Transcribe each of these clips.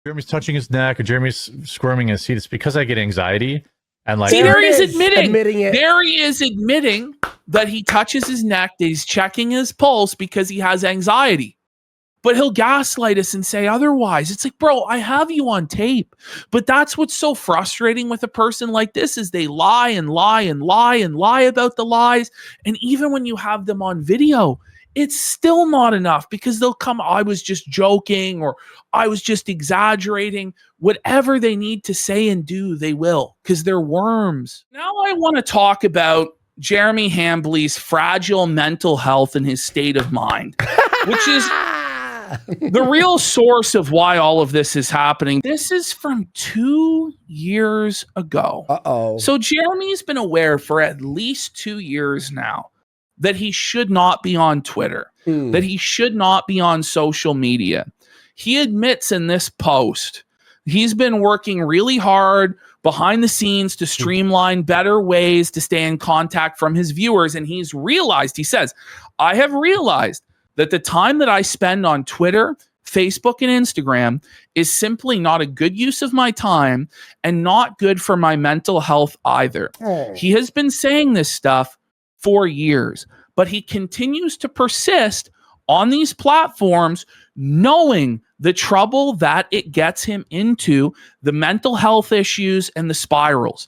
Jeremy's touching his neck or Jeremy's squirming in his seat, it's because I get anxiety. And like, see, there he is admitting it. There he is admitting that he touches his neck, that he's checking his pulse because he has anxiety. But he'll gaslight us and say otherwise. It's like, bro, I have you on tape. But that's what's so frustrating with a person like this is they lie and lie and lie and lie about the lies. And even when you have them on video, it's still not enough because they'll come, I was just joking or I was just exaggerating. Whatever they need to say and do, they will because they're worms. Now I want to talk about Jeremy Hambly's fragile mental health and his state of mind, which is the real source of why all of this is happening. This is from 2 years ago. So Jeremy's been aware for at least 2 years now that he should not be on Twitter, that he should not be on social media. He admits in this post, he's been working really hard behind the scenes to streamline better ways to stay in contact from his viewers. And he's realized, he says, I have realized that the time that I spend on Twitter, Facebook, and Instagram is simply not a good use of my time and not good for my mental health either. He has been saying this stuff for years, but he continues to persist on these platforms knowing the trouble that it gets him into, the mental health issues and the spirals.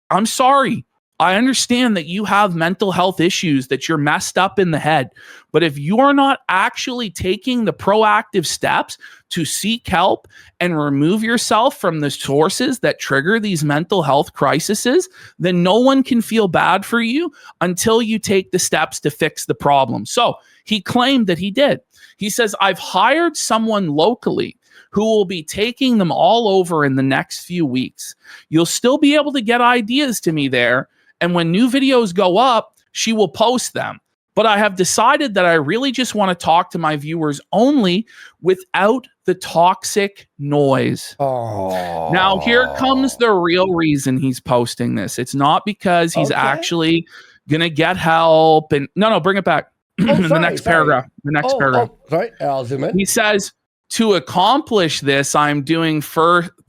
I'm sorry. I understand that you have mental health issues, that you're messed up in the head. But if you are not actually taking the proactive steps to seek help and remove yourself from the sources that trigger these mental health crises, then no one can feel bad for you until you take the steps to fix the problem. So he claimed that he did. He says, I've hired someone locally who will be taking them all over in the next few weeks. You'll still be able to get ideas to me there. And when new videos go up, she will post them. But I have decided that I really just want to talk to my viewers only without the toxic noise. Now, here comes the real reason he's posting this. It's not because he's actually going to get help. And no, bring it back. The next paragraph. Sorry, I'll zoom in. He says, to accomplish this, I'm doing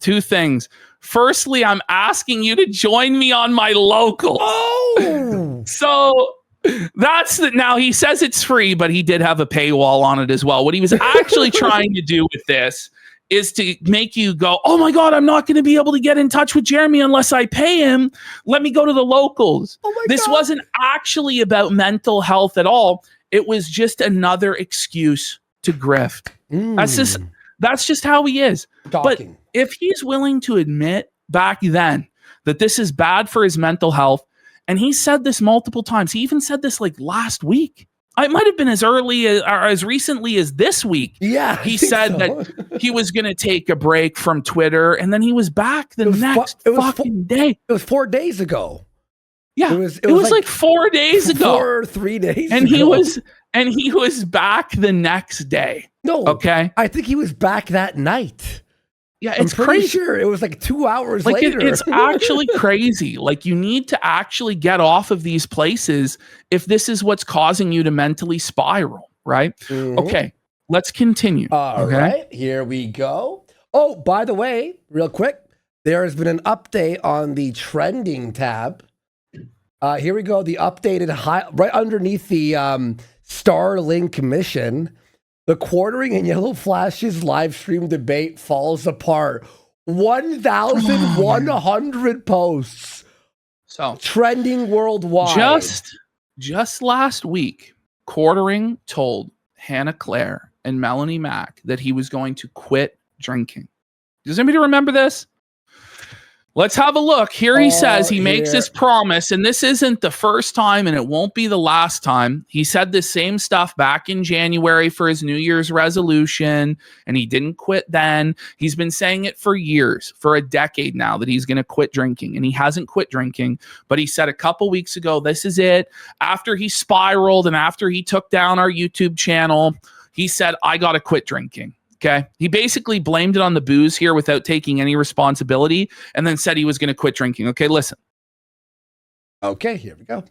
two things. Firstly, I'm asking you to join me on my local. So that's now he says it's free, but he did have a paywall on it as well. What he was actually trying to do with this is to make you go, oh my God, I'm not going to be able to get in touch with Jeremy unless I pay him. Let me go to the locals. This wasn't actually about mental health at all. It was just another excuse to grift. That's just how he is. But if he's willing to admit back then that this is bad for his mental health, and he said this multiple times, he even said this like last week. It might have been as early or as recently as this week. Yeah, he said that he was going to take a break from Twitter, and then he was back the next fucking day. It was 4 days ago. Yeah, it was like 4 days ago. 4 or 3 days and ago. He was back the next day. No, okay. I think he was back that night. Yeah, it's I'm pretty crazy. sure it was like 2 hours later. It's actually crazy. Like, you need to actually get off of these places if this is what's causing you to mentally spiral, right? Okay, let's continue. All right, here we go. Oh, by the way, real quick, there has been an update on the trending tab. Here we go. The updated right underneath the Starlink mission. The quartering and yellow flashes live stream debate falls apart. 1,100 posts. So trending worldwide. Just last week, Quartering told Hannah Claire and Melanie Mack that he was going to quit drinking. Does anybody remember this? Let's have a look. Here he says he makes this promise, and this isn't the first time, and it won't be the last time. He said the same stuff back in January for his New Year's resolution, and he didn't quit then. He's been saying it for years, for a decade now, that he's going to quit drinking, and he hasn't quit drinking. But he said a couple weeks ago, this is it. After he spiraled and after he took down our YouTube channel, he said, I got to quit drinking. Okay. He basically blamed it on the booze here without taking any responsibility, and then said he was going to quit drinking. Okay, listen. Okay, here we go.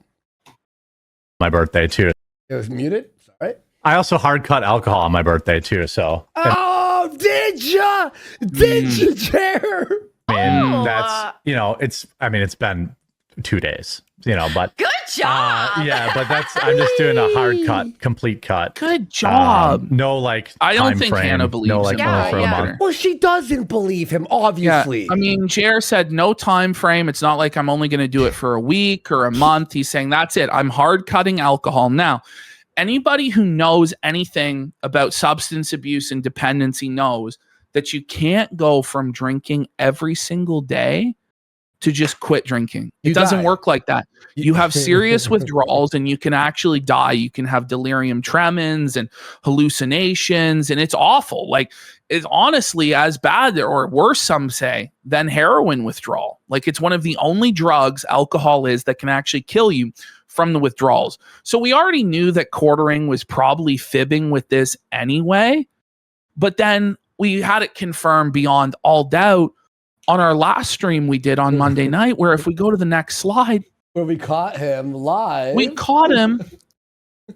My birthday too. It was muted. Sorry. I also hard cut alcohol on my birthday too. So oh Oh, did ya? Did you, Jer? I mean, that's, it's been 2 days, but Good job. but I'm just doing a hard cut, complete cut. Good job. No, I don't time think frame, Hannah believes no, him. only for a month. Well, she doesn't believe him, obviously. Yeah, I mean, Jer said no time frame. It's not like I'm only going to do it for a week or a month. He's saying that's it. I'm hard cutting alcohol. Now, anybody who knows anything about substance abuse and dependency knows that you can't go from drinking every single day to just quit drinking. It doesn't work like that. You have serious withdrawals and you can actually die. You can have delirium tremens and hallucinations, and it's awful. Like, it's honestly as bad or worse, some say, than heroin withdrawal. Like, it's one of the only drugs, alcohol is, that can actually kill you from the withdrawals. So we already knew that Quartering was probably fibbing with this anyway, but then we had it confirmed beyond all doubt on our last stream we did on Monday night, where if we go to the next slide, where we caught him live. We caught him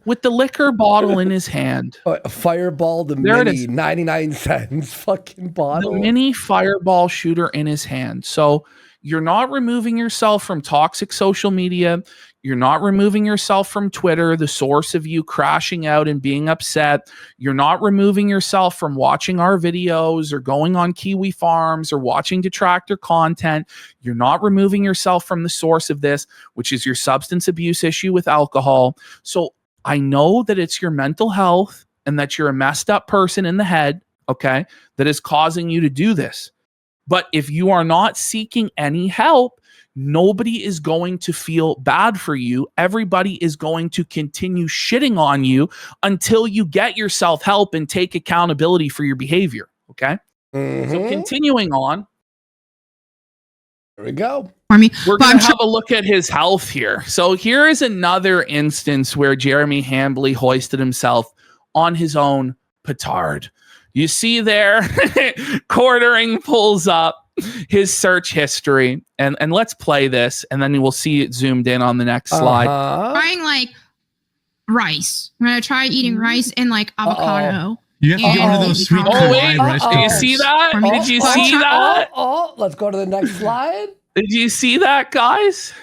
with the liquor bottle in his hand. A Fireball, the there mini, 99 cents fucking bottle. The mini Fireball shooter in his hand. So you're not removing yourself from toxic social media. You're not removing yourself from Twitter, the source of you crashing out and being upset. You're not removing yourself from watching our videos or going on Kiwi Farms or watching detractor content. You're not removing yourself from the source of this, which is your substance abuse issue with alcohol. So I know that it's your mental health and that you're a messed up person in the head, okay, that is causing you to do this. But if you are not seeking any help, nobody is going to feel bad for you. Everybody is going to continue shitting on you until you get yourself help and take accountability for your behavior. Okay. So continuing on. There we go. We're going to have a look at his health here. So here is another instance where Jeremy Hambly hoisted himself on his own petard. You see there, Quartering pulls up his search history, and let's play this, and then we'll see it zoomed in on the next slide. Trying like rice. I'm gonna try eating rice and like avocado. You have to get one of those sweet rice. Did you see that? Did you see that? Let's go to the next slide. Did you see that, guys?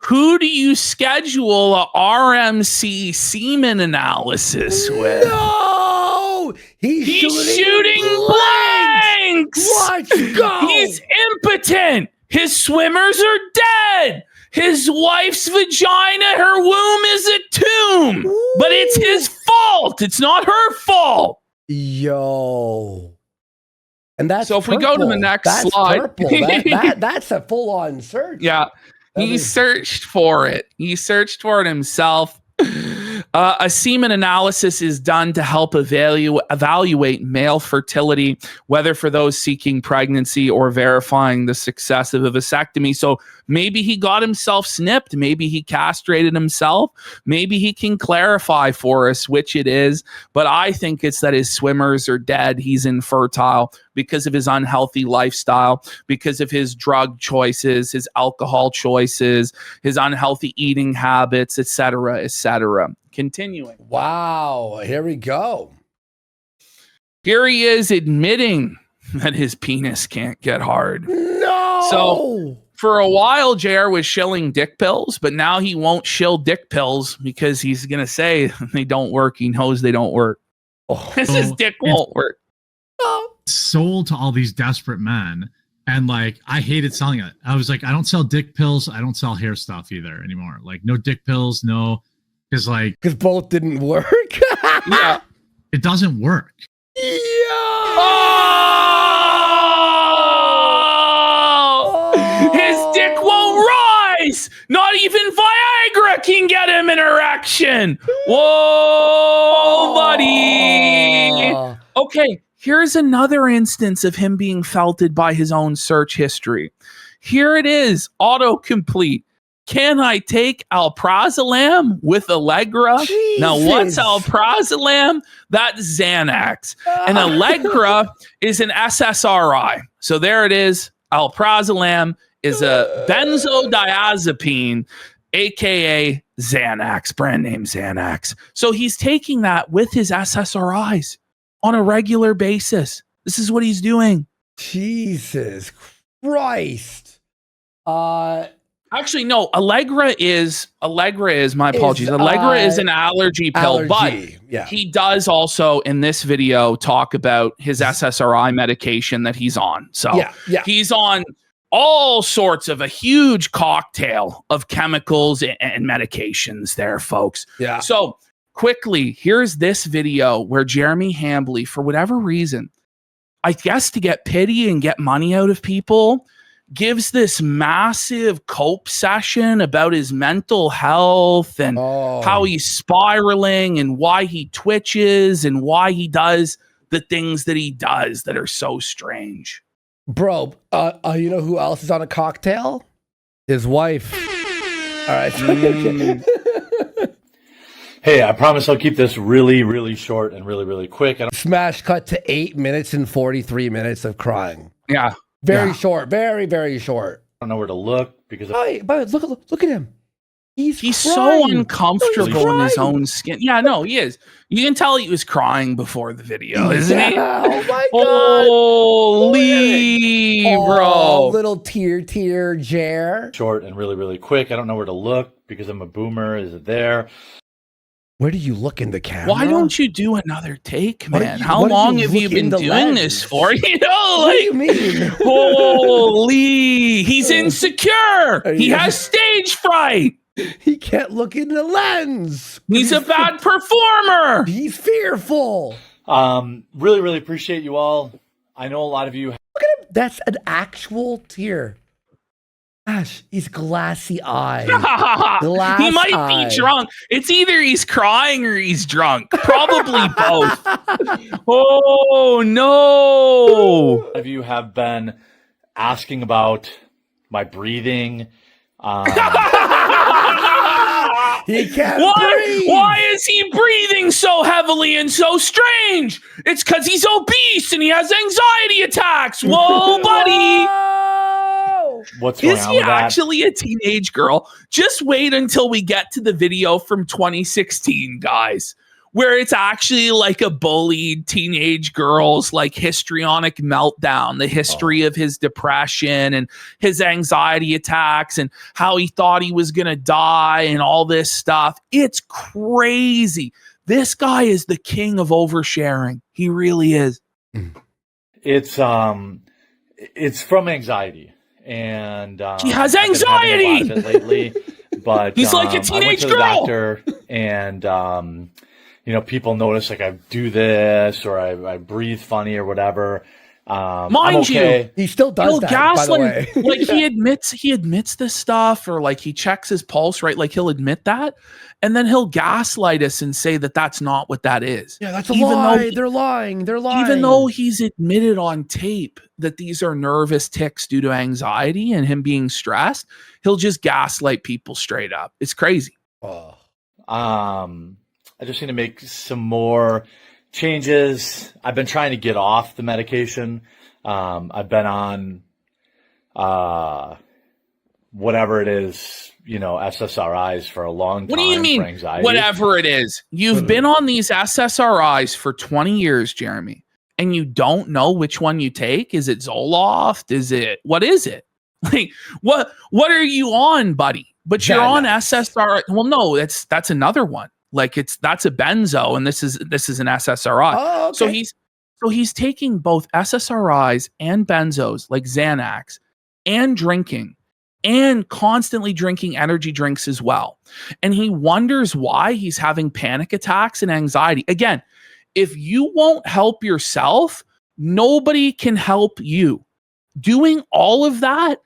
Who do you schedule a RMC semen analysis with? No! He's shooting blanks! Let's go! He's impotent! His swimmers are dead! His wife's vagina, her womb is a tomb! Ooh. But it's his fault! It's not her fault! Yo. And that's so if we go to the next slide. That's a full-on search. Yeah. He searched for it. He searched for it himself. A semen analysis is done to help evaluate male fertility, whether for those seeking pregnancy or verifying the success of a vasectomy. So maybe he got himself snipped. Maybe he castrated himself. Maybe he can clarify for us which it is. But I think it's that his swimmers are dead. He's infertile because of his unhealthy lifestyle, because of his drug choices, his alcohol choices, his unhealthy eating habits, etc., etc. Continuing. Wow, here we go. Here he is admitting that his penis can't get hard. No! So for a while, JR was shilling dick pills, but now he won't shill dick pills because he's going to say they don't work. He knows they don't work. His dick won't work. Sold to all these desperate men. And like, I hated selling it. I was like, I don't sell dick pills. I don't sell hair stuff either anymore. Like, no dick pills, no. Because both didn't work. Yeah. It doesn't work. Yeah. Oh! His dick won't rise. Not even Viagra can get him an erection. Whoa, buddy. Okay, here's another instance of him being felted by his own search history. Here it is, autocomplete. Can I take alprazolam with Allegra? Jesus. Now, what's alprazolam? That's Xanax. And Allegra is an SSRI. So there it is. Alprazolam is a benzodiazepine, aka Xanax, brand name Xanax. So he's taking that with his SSRIs. on a regular basis. This is what he's doing. Jesus Christ. Actually, no. Allegra is my apologies. Allegra is an allergy pill, but he does also in this video talk about his SSRI medication that he's on. So he's on all sorts of a huge cocktail of chemicals and medications there, folks. Yeah. So quickly, here's this video where Jeremy Hambly, for whatever reason, I guess to get pity and get money out of people, gives this massive cope session about his mental health and how he's spiraling and why he twitches and why he does the things that he does that are so strange. Bro, you know who else is on a cocktail? His wife. All right. Hey, I promise I'll keep this really, really short and really, really quick. Smash cut to 8 minutes and 43 minutes of crying. Yeah. Very short. Very, very short. I don't know where to look because but look at him. He's so uncomfortable in his own skin. Yeah, no, he is. You can tell he was crying before the video, isn't he? Oh my God. Holy, bro. Little tear, Jer. Short and really, really quick. I don't know where to look because I'm a boomer. Is it there? Where do you look in the camera? Why don't you do another take, man? How long have you been doing this for? You know, what do you mean? Holy, he's insecure. He has stage fright. He can't look in the lens. He's a bad performer. He's fearful. Really, really appreciate you all. I know a lot of you. Look at him. That's an actual tear. Gosh, he's glassy eyed. He might be drunk. It's either he's crying or he's drunk. Probably both. Oh, no. A lot of you have been asking about my breathing. He can't breathe. Why is he breathing so heavily and so strange? It's because he's obese and he has anxiety attacks. Whoa, buddy. What's going on with that? Is he actually a teenage girl? Just wait until we get to the video from 2016, guys, where it's actually like a bullied teenage girl's like histrionic meltdown, the history of his depression and his anxiety attacks and how he thought he was going to die and all this stuff. It's crazy. This guy is the king of oversharing. He really is. It's from anxiety. And he has anxiety I've been having a lot of it lately, but he's like a teenage girl. I went to the doctor, and you know, people notice like I do this or I breathe funny or whatever. Mind you, he still does that. By the way, like he admits this stuff, or like he checks his pulse, right? Like he'll admit that, and then he'll gaslight us and say that that's not what that is. Yeah, that's a lie. They're lying. Even though he's admitted on tape that these are nervous tics due to anxiety and him being stressed, he'll just gaslight people straight up. It's crazy. I just need to make some more changes. I've been trying to get off the medication. I've been on whatever it is, you know, SSRIs for a long time. What do you mean, for anxiety. whatever it is? You've been on these SSRIs for 20 years, Jeremy, and you don't know which one you take? Is it Zoloft? What is it? Like, what are you on, buddy? But you're on SSRI. Well, no, that's another one. Like that's a benzo, and this is an SSRI. Oh, okay. So he's taking both SSRIs and benzos like Xanax and drinking and constantly drinking energy drinks as well. And he wonders why he's having panic attacks and anxiety. Again, if you won't help yourself, nobody can help you. Doing all of that,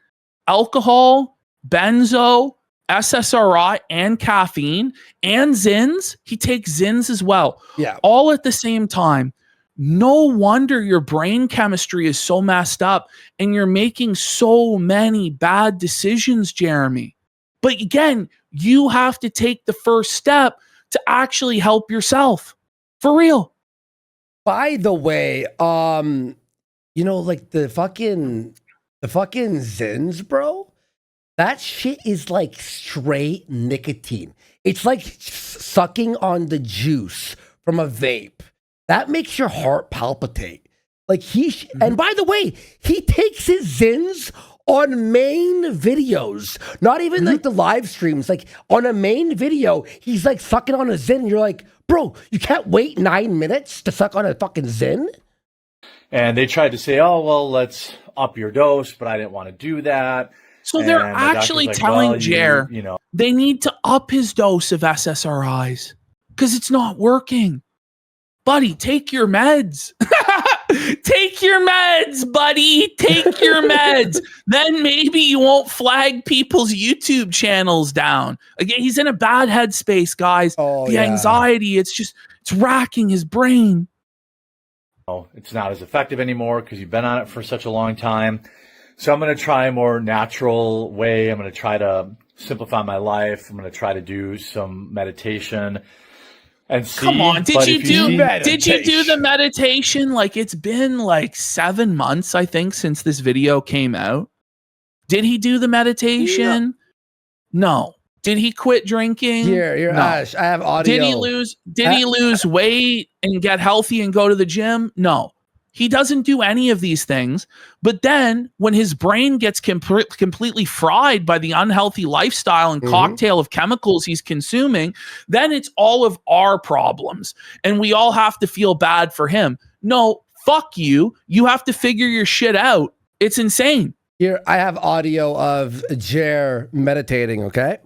alcohol, benzo, SSRI, and caffeine, and Zins. He takes Zins as well. Yeah. All at the same time. No wonder your brain chemistry is so messed up and you're making so many bad decisions, Jeremy. But again, you have to take the first step to actually help yourself. For real. By the way, you know, like the fucking Zins, bro. That shit is like straight nicotine. It's like sucking on the juice from a vape. that makes your heart palpitate. Like and by the way, he takes his Zins on main videos, not even like the live streams, like on a main video, he's like sucking on a Zin. And you're like, bro, you can't wait 9 minutes to suck on a fucking Zin. And they tried to say, oh, well, let's up your dose, but I didn't want to do that. So they're actually telling Jer, you know, they need to up his dose of SSRIs because it's not working. Buddy, take your meds. Take your meds, buddy. Take your meds. Then maybe you won't flag people's YouTube channels down. Again, he's in a bad headspace, guys. The anxiety, it's racking his brain. It's not as effective anymore because you've been on it for such a long time. So I'm going to try a more natural way. I'm going to try to simplify my life. I'm going to try to do some meditation. And see, come on, did you do the meditation? Like, it's been like 7 months, I think, since this video came out. Did he do the meditation? No. Did he quit drinking? Here, no. Ash, I have audio. Did he lose weight and get healthy and go to the gym? No. He doesn't do any of these things. But then when his brain gets completely fried by the unhealthy lifestyle and cocktail of chemicals he's consuming, then it's all of our problems. And we all have to feel bad for him. No, fuck you. You have to figure your shit out. It's insane. Here, I have audio of Jer meditating, okay?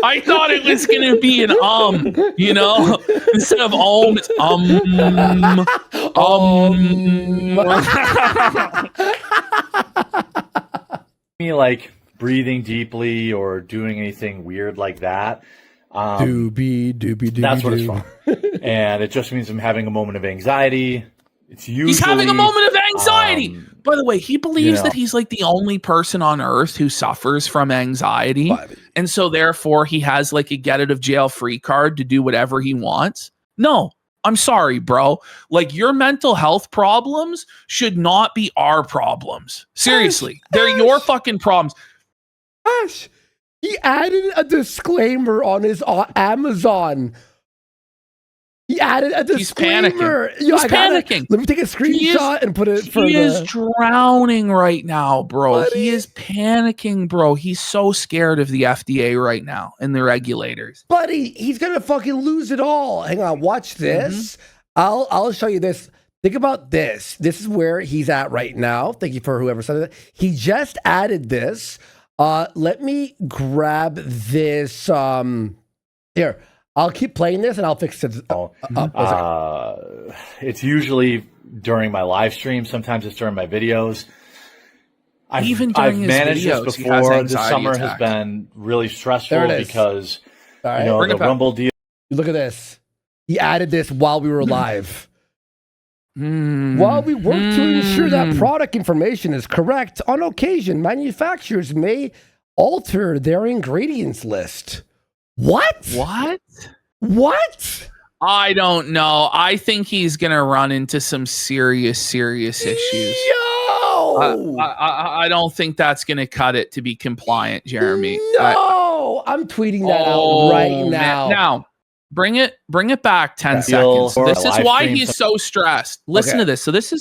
I thought it was gonna be an you know, instead of it's me like breathing deeply or doing anything weird like that. Doobie. That's what it's from. And it just means I'm having a moment of anxiety. It's usually he's having a moment of anxiety. By the way, he believes that he's like the only person on earth who suffers from anxiety. And so therefore he has like a get out of jail free card to do whatever he wants. No, I'm sorry, bro. Like, your mental health problems should not be our problems. Seriously. They're your fucking problems. Ash, he added a disclaimer on his Amazon. He added a disclaimer. He's panicking. Let me take a screenshot and put it for He is drowning right now, bro. Buddy. He is panicking, bro. He's so scared of the FDA right now and the regulators. Buddy, he's gonna fucking lose it all. Hang on, watch this. I'll show you this. Think about this. This is where he's at right now. Thank you for whoever said that. He just added this. Let me grab this. Here. I'll keep playing this and I'll fix it. It's usually during my live stream. Sometimes it's during my videos. I've managed this before. This summer has been really stressful because the Rumble deal. Look at this. He added this while we were live. While we work to ensure that product information is correct, on occasion, manufacturers may alter their ingredients list. What? I don't know. I think he's gonna run into some serious issues. I don't think that's gonna cut it to be compliant, Jeremy. No, I'm tweeting that out right now. Now, bring it back 10 seconds. This is why he's so stressed. Listen to this. So this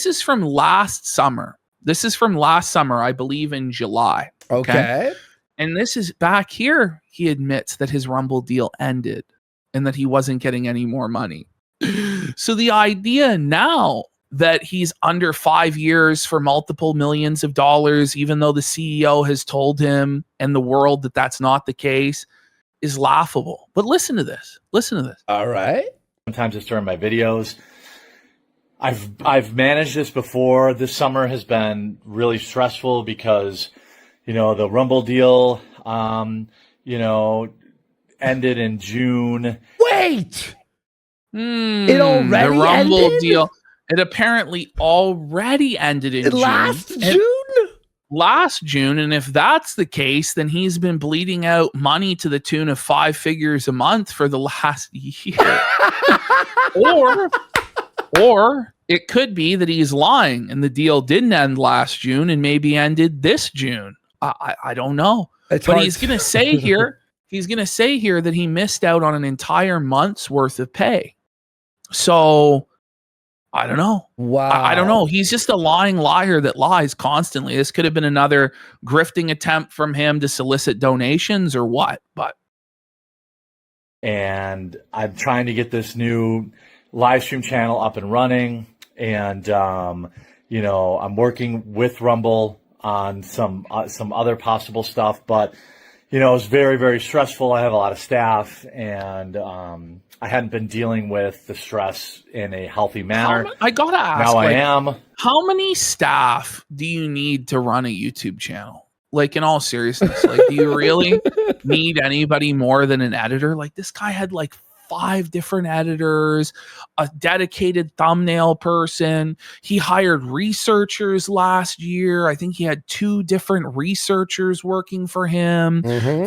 is from last summer. I believe in July. Okay. And this is back here. He admits that his Rumble deal ended and that he wasn't getting any more money. So the idea now that he's under 5 years for multiple millions of dollars, even though the CEO has told him and the world that that's not the case, is laughable. But listen to this. All right. Sometimes it's during my videos. I've managed this before. This summer has been really stressful because the Rumble deal, ended in June. Wait! It already the Rumble ended? deal. It apparently already ended in June. Last June. And if that's the case, then he's been bleeding out money to the tune of 5 figures a month for the last year. Or it could be that he's lying and the deal didn't end last June and maybe ended this June. I don't know. But he's going to say here he's going to say here that he missed out on an entire month's worth of pay. So I don't know. Wow. I don't know. He's just a lying liar that lies constantly. This could have been another grifting attempt from him to solicit donations or what, but. And I'm trying to get this new live stream channel up and running. And, you know, I'm working with Rumble on some other possible stuff, but, you know, it's very, very stressful. I have a lot of staff, and I hadn't been dealing with the stress in a healthy manner. I gotta ask. Now I am. How many staff do you need to run a YouTube channel? Like, in all seriousness, like, do you really need anybody more than an editor? Like, this guy had like 5 different editors, a dedicated thumbnail person. He hired researchers last year. I think he had 2 different researchers working for him,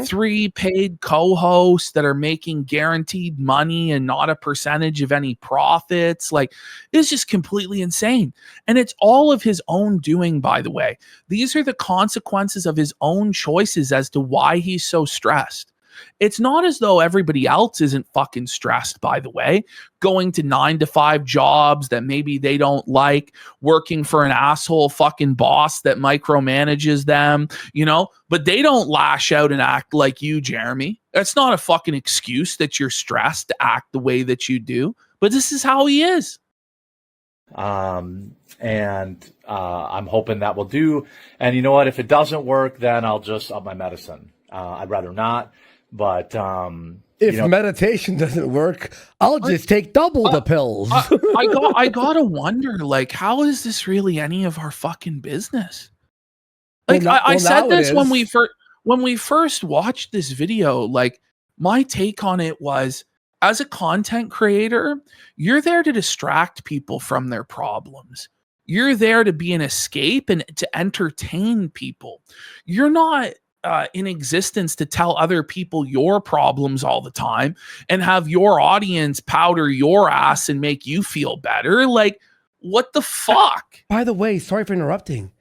3 paid co-hosts that are making guaranteed money and not a percentage of any profits. Like, it's just completely insane. And it's all of his own doing, by the way. These are the consequences of his own choices as to why he's so stressed. It's not as though everybody else isn't fucking stressed, by the way, going to 9-to-5 jobs that maybe they don't like, working for an asshole fucking boss that micromanages them, you know, but they don't lash out and act like you, Jeremy. That's not a fucking excuse that you're stressed to act the way that you do, but this is how he is. I'm hoping that will do. And you know what? If it doesn't work, then I'll just up my medicine. I'd rather not. But if meditation doesn't work, I'll just take double the pills. I gotta wonder, like, how is this really any of our fucking business? Like, I said this when we first watched this video. Like, my take on it was, as a content creator, you're there to distract people from their problems. You're there to be an escape and to entertain people. You're not in existence to tell other people your problems all the time and have your audience powder your ass and make you feel better. Like, what the fuck? By the way, sorry for interrupting.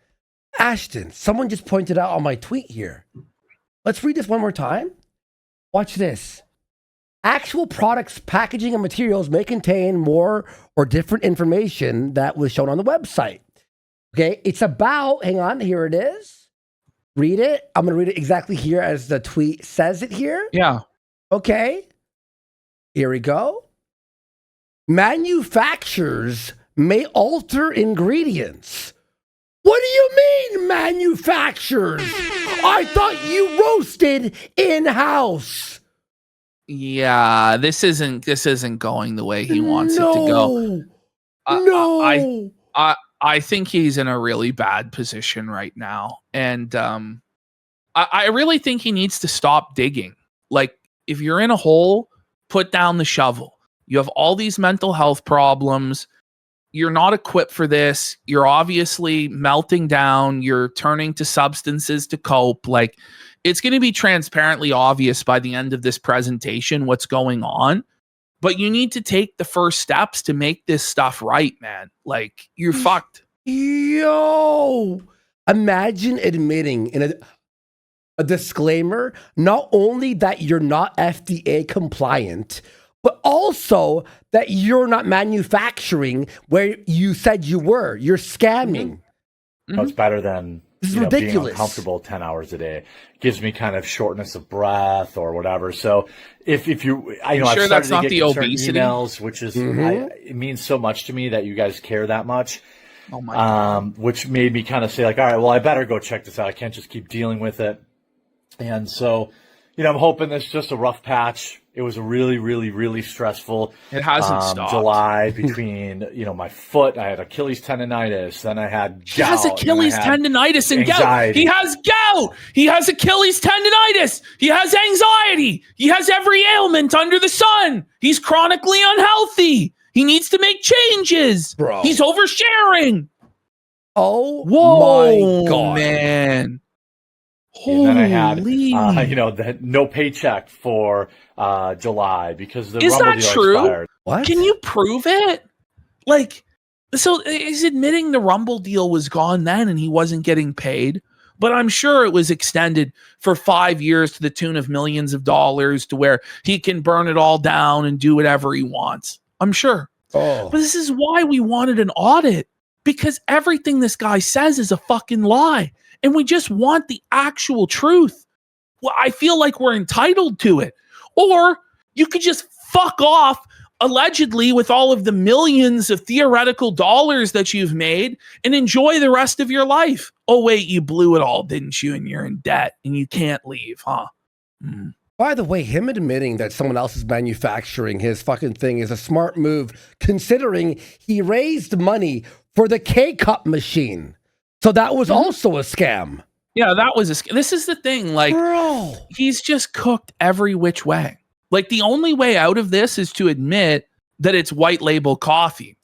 Ashton, someone just pointed out on my tweet here. Let's read this one more time. Watch this. Actual products, packaging, and materials may contain more or different information that was shown on the website. Okay, it's about, hang on, here it is. Read it. I'm going to read it exactly here as the tweet says it here. Yeah. Okay. Here we go. Manufacturers may alter ingredients. What do you mean, manufacturers? I thought you roasted in-house. Yeah, this isn't going the way he wants it to go. No. I think he's in a really bad position right now. And I really think he needs to stop digging. Like, if you're in a hole, put down the shovel. You have all these mental health problems. You're not equipped for this. You're obviously melting down. You're turning to substances to cope. Like, it's going to be transparently obvious by the end of this presentation what's going on. But you need to take the first steps to make this stuff right, man. Like, you're fucked. Yo, imagine admitting in a disclaimer, not only that you're not FDA compliant, but also that you're not manufacturing where you said you were. You're scamming. Mm-hmm. It's better than this is ridiculous. Being uncomfortable 10 hours a day. Gives me kind of shortness of breath or whatever. So if you, I've sure started that's to not get the obesity emails, which is it means so much to me that you guys care that much. Oh my God. Which made me kind of say, like, all right, well, I better go check this out. I can't just keep dealing with it. And so, I'm hoping this is just a rough patch. It was a really, really, really stressful. It hasn't stopped. July between, my foot. I had Achilles tendonitis. Then I had gout. He has Achilles tendonitis and anxiety. Gout. He has gout. He has Achilles tendonitis. He has anxiety. He has every ailment under the sun. He's chronically unhealthy. He needs to make changes. Bro. He's oversharing. Oh, whoa, my God. Man. And then I had, the no paycheck for July because the Rumble deal expired. What? Can you prove it? Like, so he's admitting the Rumble deal was gone then and he wasn't getting paid. But I'm sure it was extended for 5 years to the tune of millions of dollars to where he can burn it all down and do whatever he wants. I'm sure. Oh. But this is why we wanted an audit, because everything this guy says is a fucking lie. And we just want the actual truth. Well, I feel like we're entitled to it. Or you could just fuck off allegedly with all of the millions of theoretical dollars that you've made and enjoy the rest of your life. Oh, wait, you blew it all, didn't you? And you're in debt and you can't leave, huh? Mm. By the way, him admitting that someone else is manufacturing his fucking thing is a smart move, considering he raised money for the K-Cup machine. So that was also a scam. Yeah, that was this is the thing. Like, Bro. He's just cooked every which way. Like, the only way out of this is to admit that it's white label coffee.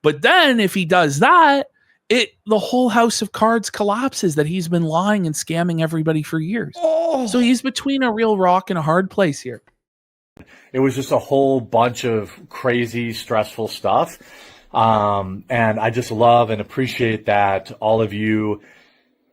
But then if he does that, the whole house of cards collapses that he's been lying and scamming everybody for years. Oh. So he's between a real rock and a hard place here. It was just a whole bunch of crazy, stressful stuff. And I just love and appreciate that all of you,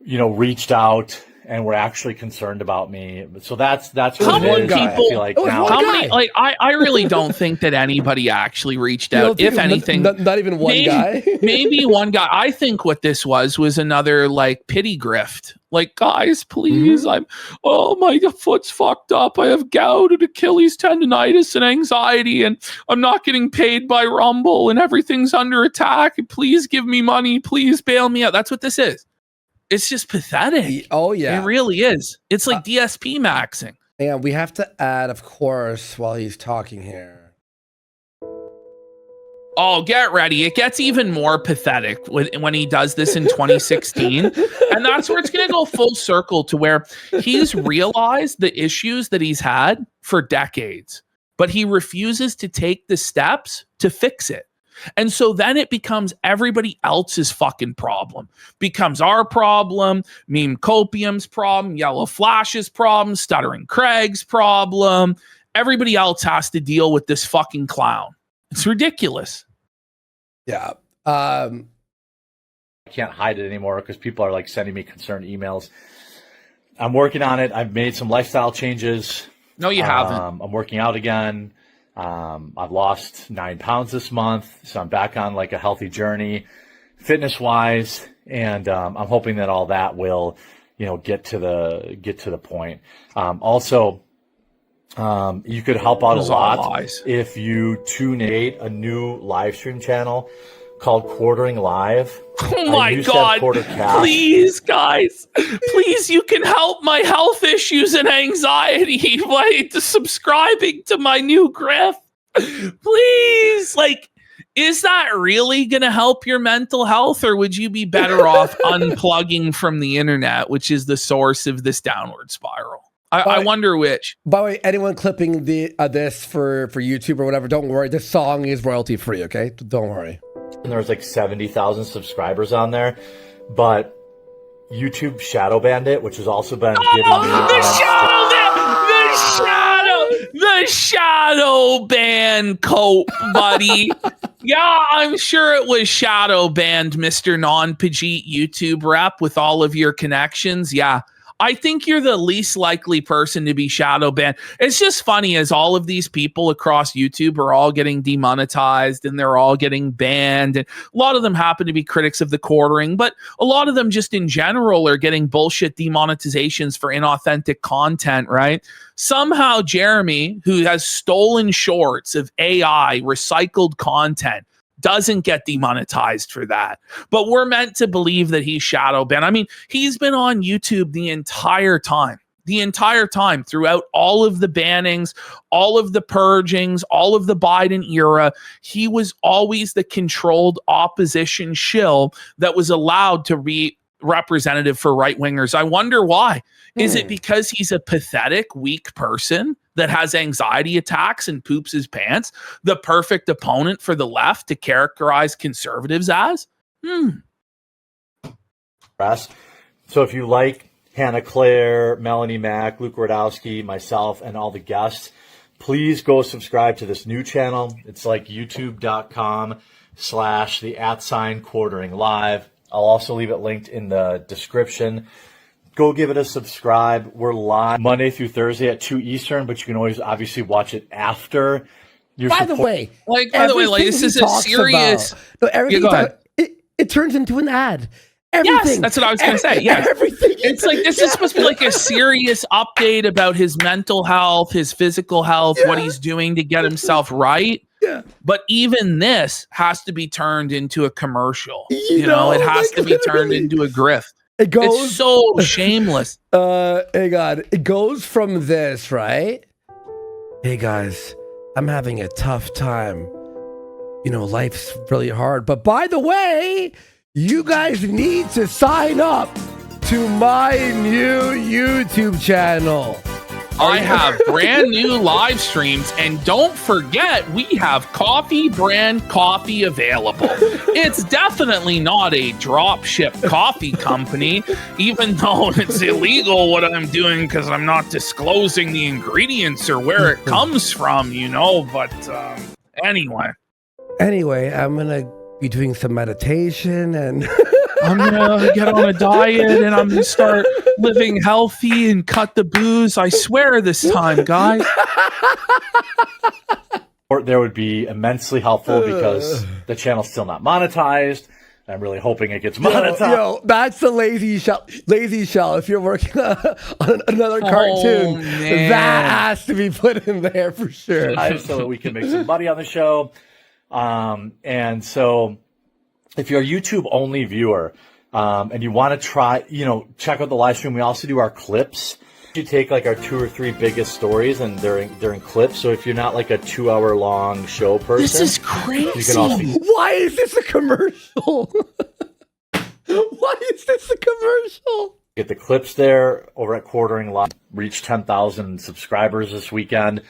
reached out and were actually concerned about me. So that's what How it many is. I people- feel like Oh, now. one How guy. many? Like, I really don't think that anybody actually reached You out. don't think If anything, not even one guy. maybe one guy. I think what this was another like pity grift. Like, guys, please, my foot's fucked up. I have gout and Achilles tendonitis and anxiety, and I'm not getting paid by Rumble, and everything's under attack. Please give me money. Please bail me out. That's what this is. It's just pathetic. Oh, yeah. It really is. It's like DSP maxing. And we have to add, of course, while he's talking here. Oh, get ready. It gets even more pathetic when he does this in 2016. And that's where it's going to go full circle to where he's realized the issues that he's had for decades, but he refuses to take the steps to fix it. And so then it becomes everybody else's fucking problem. Becomes our problem, Meme Copium's problem, Yellow Flash's problem, Stuttering Craig's problem. Everybody else has to deal with this fucking clown. It's ridiculous. Yeah. I can't hide it anymore because people are like sending me concerned emails. I'm working on it. I've made some lifestyle changes. No, you haven't. I'm working out again. I've lost 9 pounds this month, so I'm back on like a healthy journey, fitness wise, and I'm hoping that all that will, get to the point. Also, you could help out a lot if you tune in a new live stream channel called Quartering Live. Oh my God. Please, guys. Please, you can help my health issues and anxiety by subscribing to my new grift. Please. Like, is that really going to help your mental health, or would you be better off unplugging from the internet, which is the source of this downward spiral? I wonder which. By the way, anyone clipping this for YouTube or whatever, don't worry. This song is royalty free, okay? Don't worry. And there's like 70,000 subscribers on there, but YouTube shadow banned it, which has also been giving me the shadow ban cope, buddy. Yeah, I'm sure it was shadow banned, Mr. Non-Pajit YouTube rep, with all of your connections. Yeah. I think you're the least likely person to be shadow banned. It's just funny as all of these people across YouTube are all getting demonetized and they're all getting banned. And a lot of them happen to be critics of the quartering, but a lot of them just in general are getting bullshit demonetizations for inauthentic content, right? Somehow Jeremy, who has stolen shorts of AI, recycled content, doesn't get demonetized for that. But we're meant to believe that he's shadow banned. I mean, he's been on YouTube the entire time throughout all of the bannings, all of the purgings, all of the Biden era. He was always the controlled opposition shill that was allowed to be representative for right-wingers. I wonder why. Is it because he's a pathetic, weak person that has anxiety attacks and poops his pants? The perfect opponent for the left to characterize conservatives as? So if you like Hannah Claire, Melanie Mack, Luke Rodowski, myself, and all the guests, please go subscribe to this new channel. It's like youtube.com/the @ quartering live. I'll also leave it linked in the description. go give it a subscribe. We're live Monday through Thursday at 2 Eastern, but you can always obviously watch it after. By the way, like this is a talks serious. about, no, everything Yeah, go ahead. it turns into an ad. Yes, Everything. that's what I was going to say. Yes. Everything. It's like this is supposed to be like a serious update about his mental health, his physical health, what he's doing to get himself right. Yeah. But even this has to be turned into a commercial. You know, it has to be turned into a grift. It goes it's so shameless. Hey God, it goes from this, right? Hey guys, I'm having a tough time. You know, life's really hard. But by the way, you guys need to sign up to my new YouTube channel. I have brand new live streams, and don't forget, we have coffee brand coffee available. It's definitely not a drop ship coffee company, even though it's illegal what I'm doing because I'm not disclosing the ingredients or where it comes from, you know. But anyway, I'm gonna be doing some meditation and I'm gonna get on a diet and I'm gonna start living healthy and cut the booze. I swear this time, guys. Or there would be immensely helpful because the channel's still not monetized. I'm really hoping it gets monetized. Yo, that's the lazy shell. Lazy shell. If you're working on another cartoon, that has to be put in there for sure. So that we can make some money on the show. And so if you're a YouTube only viewer, and you want to try, check out the live stream. We also do our clips. You take like our 2 or 3 biggest stories and they're in clips. So if you're not like a 2-hour long show person, this is crazy. You can also Why is this a commercial? Why is this a commercial? get the clips there over at Quartering Live. Reach 10,000 subscribers this weekend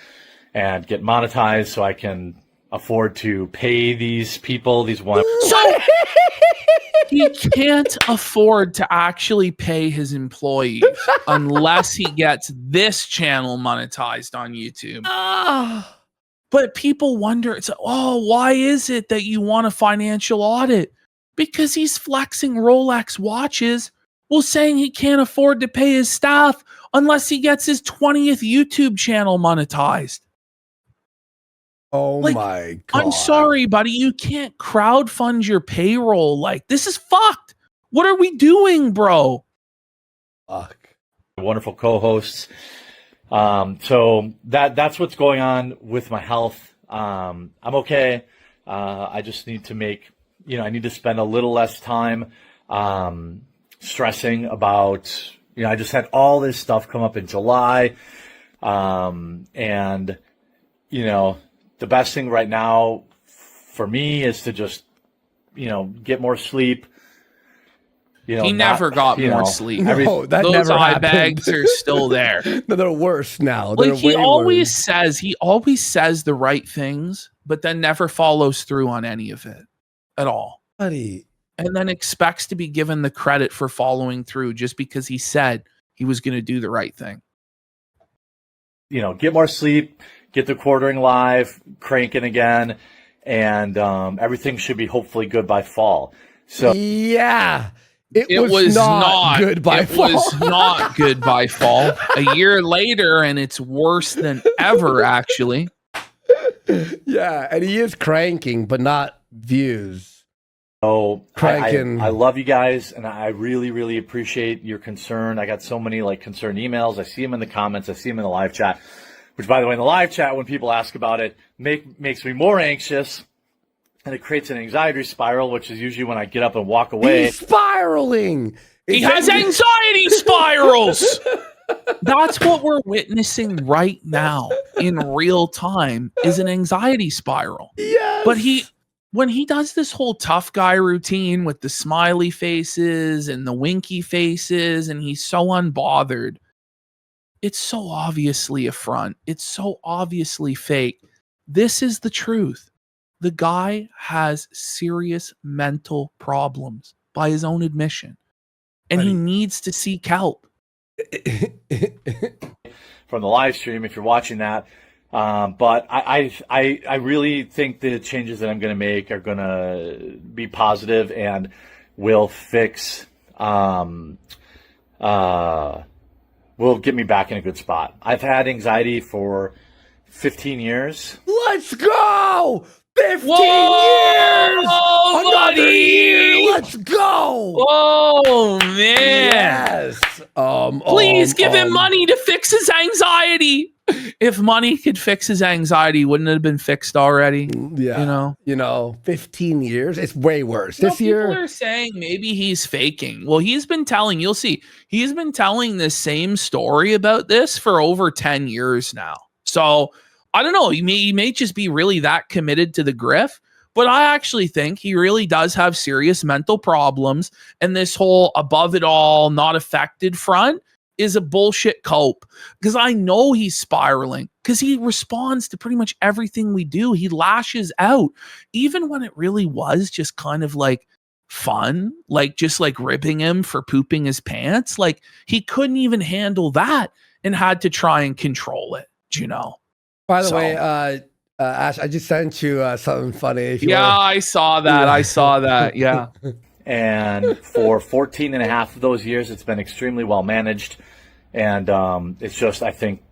and get monetized so I can afford to pay these people, these one. So he can't afford to actually pay his employees unless he gets this channel monetized on YouTube. But people wonder, it's like, why is it that you want a financial audit? Because he's flexing Rolex watches while saying he can't afford to pay his staff unless he gets his 20th YouTube channel monetized. Oh my God. I'm sorry, buddy. You can't crowdfund your payroll. Like, this is fucked. What are we doing, bro? Fuck. Wonderful co-hosts. So that's what's going on with my health. I'm okay. I just need to make, I need to spend a little less time stressing about, I just had all this stuff come up in July. And, the best thing right now for me is to just, get more sleep. He never got more sleep. No, that Those never eye happened. bags are still there. No, they're worse now. Like, They're he way always worse. says the right things, but then never follows through on any of it at all. Buddy. And then expects to be given the credit for following through just because he said he was going to do the right thing. Get more sleep, get the Quartering Live cranking again, and everything should be hopefully good by fall. So yeah, it was not good by fall. It was not good by fall. A year later, and it's worse than ever, actually. Yeah, and he is cranking, but not views. So Cranking. I love you guys, and I really, really appreciate your concern. I got so many concerned emails. I see them in the comments. I see them in the live chat. Which, by the way, in the live chat, when people ask about it, makes me more anxious, and it creates an anxiety spiral, which is usually when I get up and walk away. He's spiraling. He has anxiety spirals. That's what we're witnessing right now in real time is an anxiety spiral. Yes. But when he does this whole tough guy routine with the smiley faces and the winky faces, and he's so unbothered, it's so obviously a front. It's so obviously fake. This is the truth. The guy has serious mental problems by his own admission, and he needs to seek help. From the live stream, if you're watching that. But I really think the changes that I'm going to make are going to be positive and will fix will get me back in a good spot. I've had anxiety for 15 years. Let's go! 15 Whoa, years! Another buddy! year! Let's go! Oh man! Yes. Please give him money to fix his anxiety. If money could fix his anxiety, wouldn't it have been fixed already? Yeah. 15 years. It's way worse. This year. People are saying maybe he's faking. Well, he's been telling. You'll see. He's been telling the same story about this for over 10 years now. So I don't know. He may just be really that committed to the grift. But I actually think he really does have serious mental problems. And this whole above it all, not affected front is a bullshit cope. Because I know he's spiraling. Because he responds to pretty much everything we do. He lashes out. Even when it really was just kind of like fun. Like just like ribbing him for pooping his pants. Like he couldn't even handle that and had to try and control it. You know? By the way, Ash, I just sent you something funny. If you wanna... I saw that. I saw that. Yeah. And for 14 and a half of those years, it's been extremely well managed. And it's just, I think,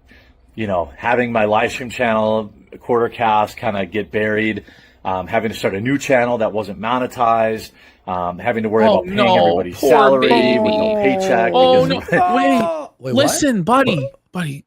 having my live stream channel, Quartercast, kind of get buried, having to start a new channel that wasn't monetized, having to worry about paying everybody's salary with no paycheck. Oh, no. Wait, listen, buddy,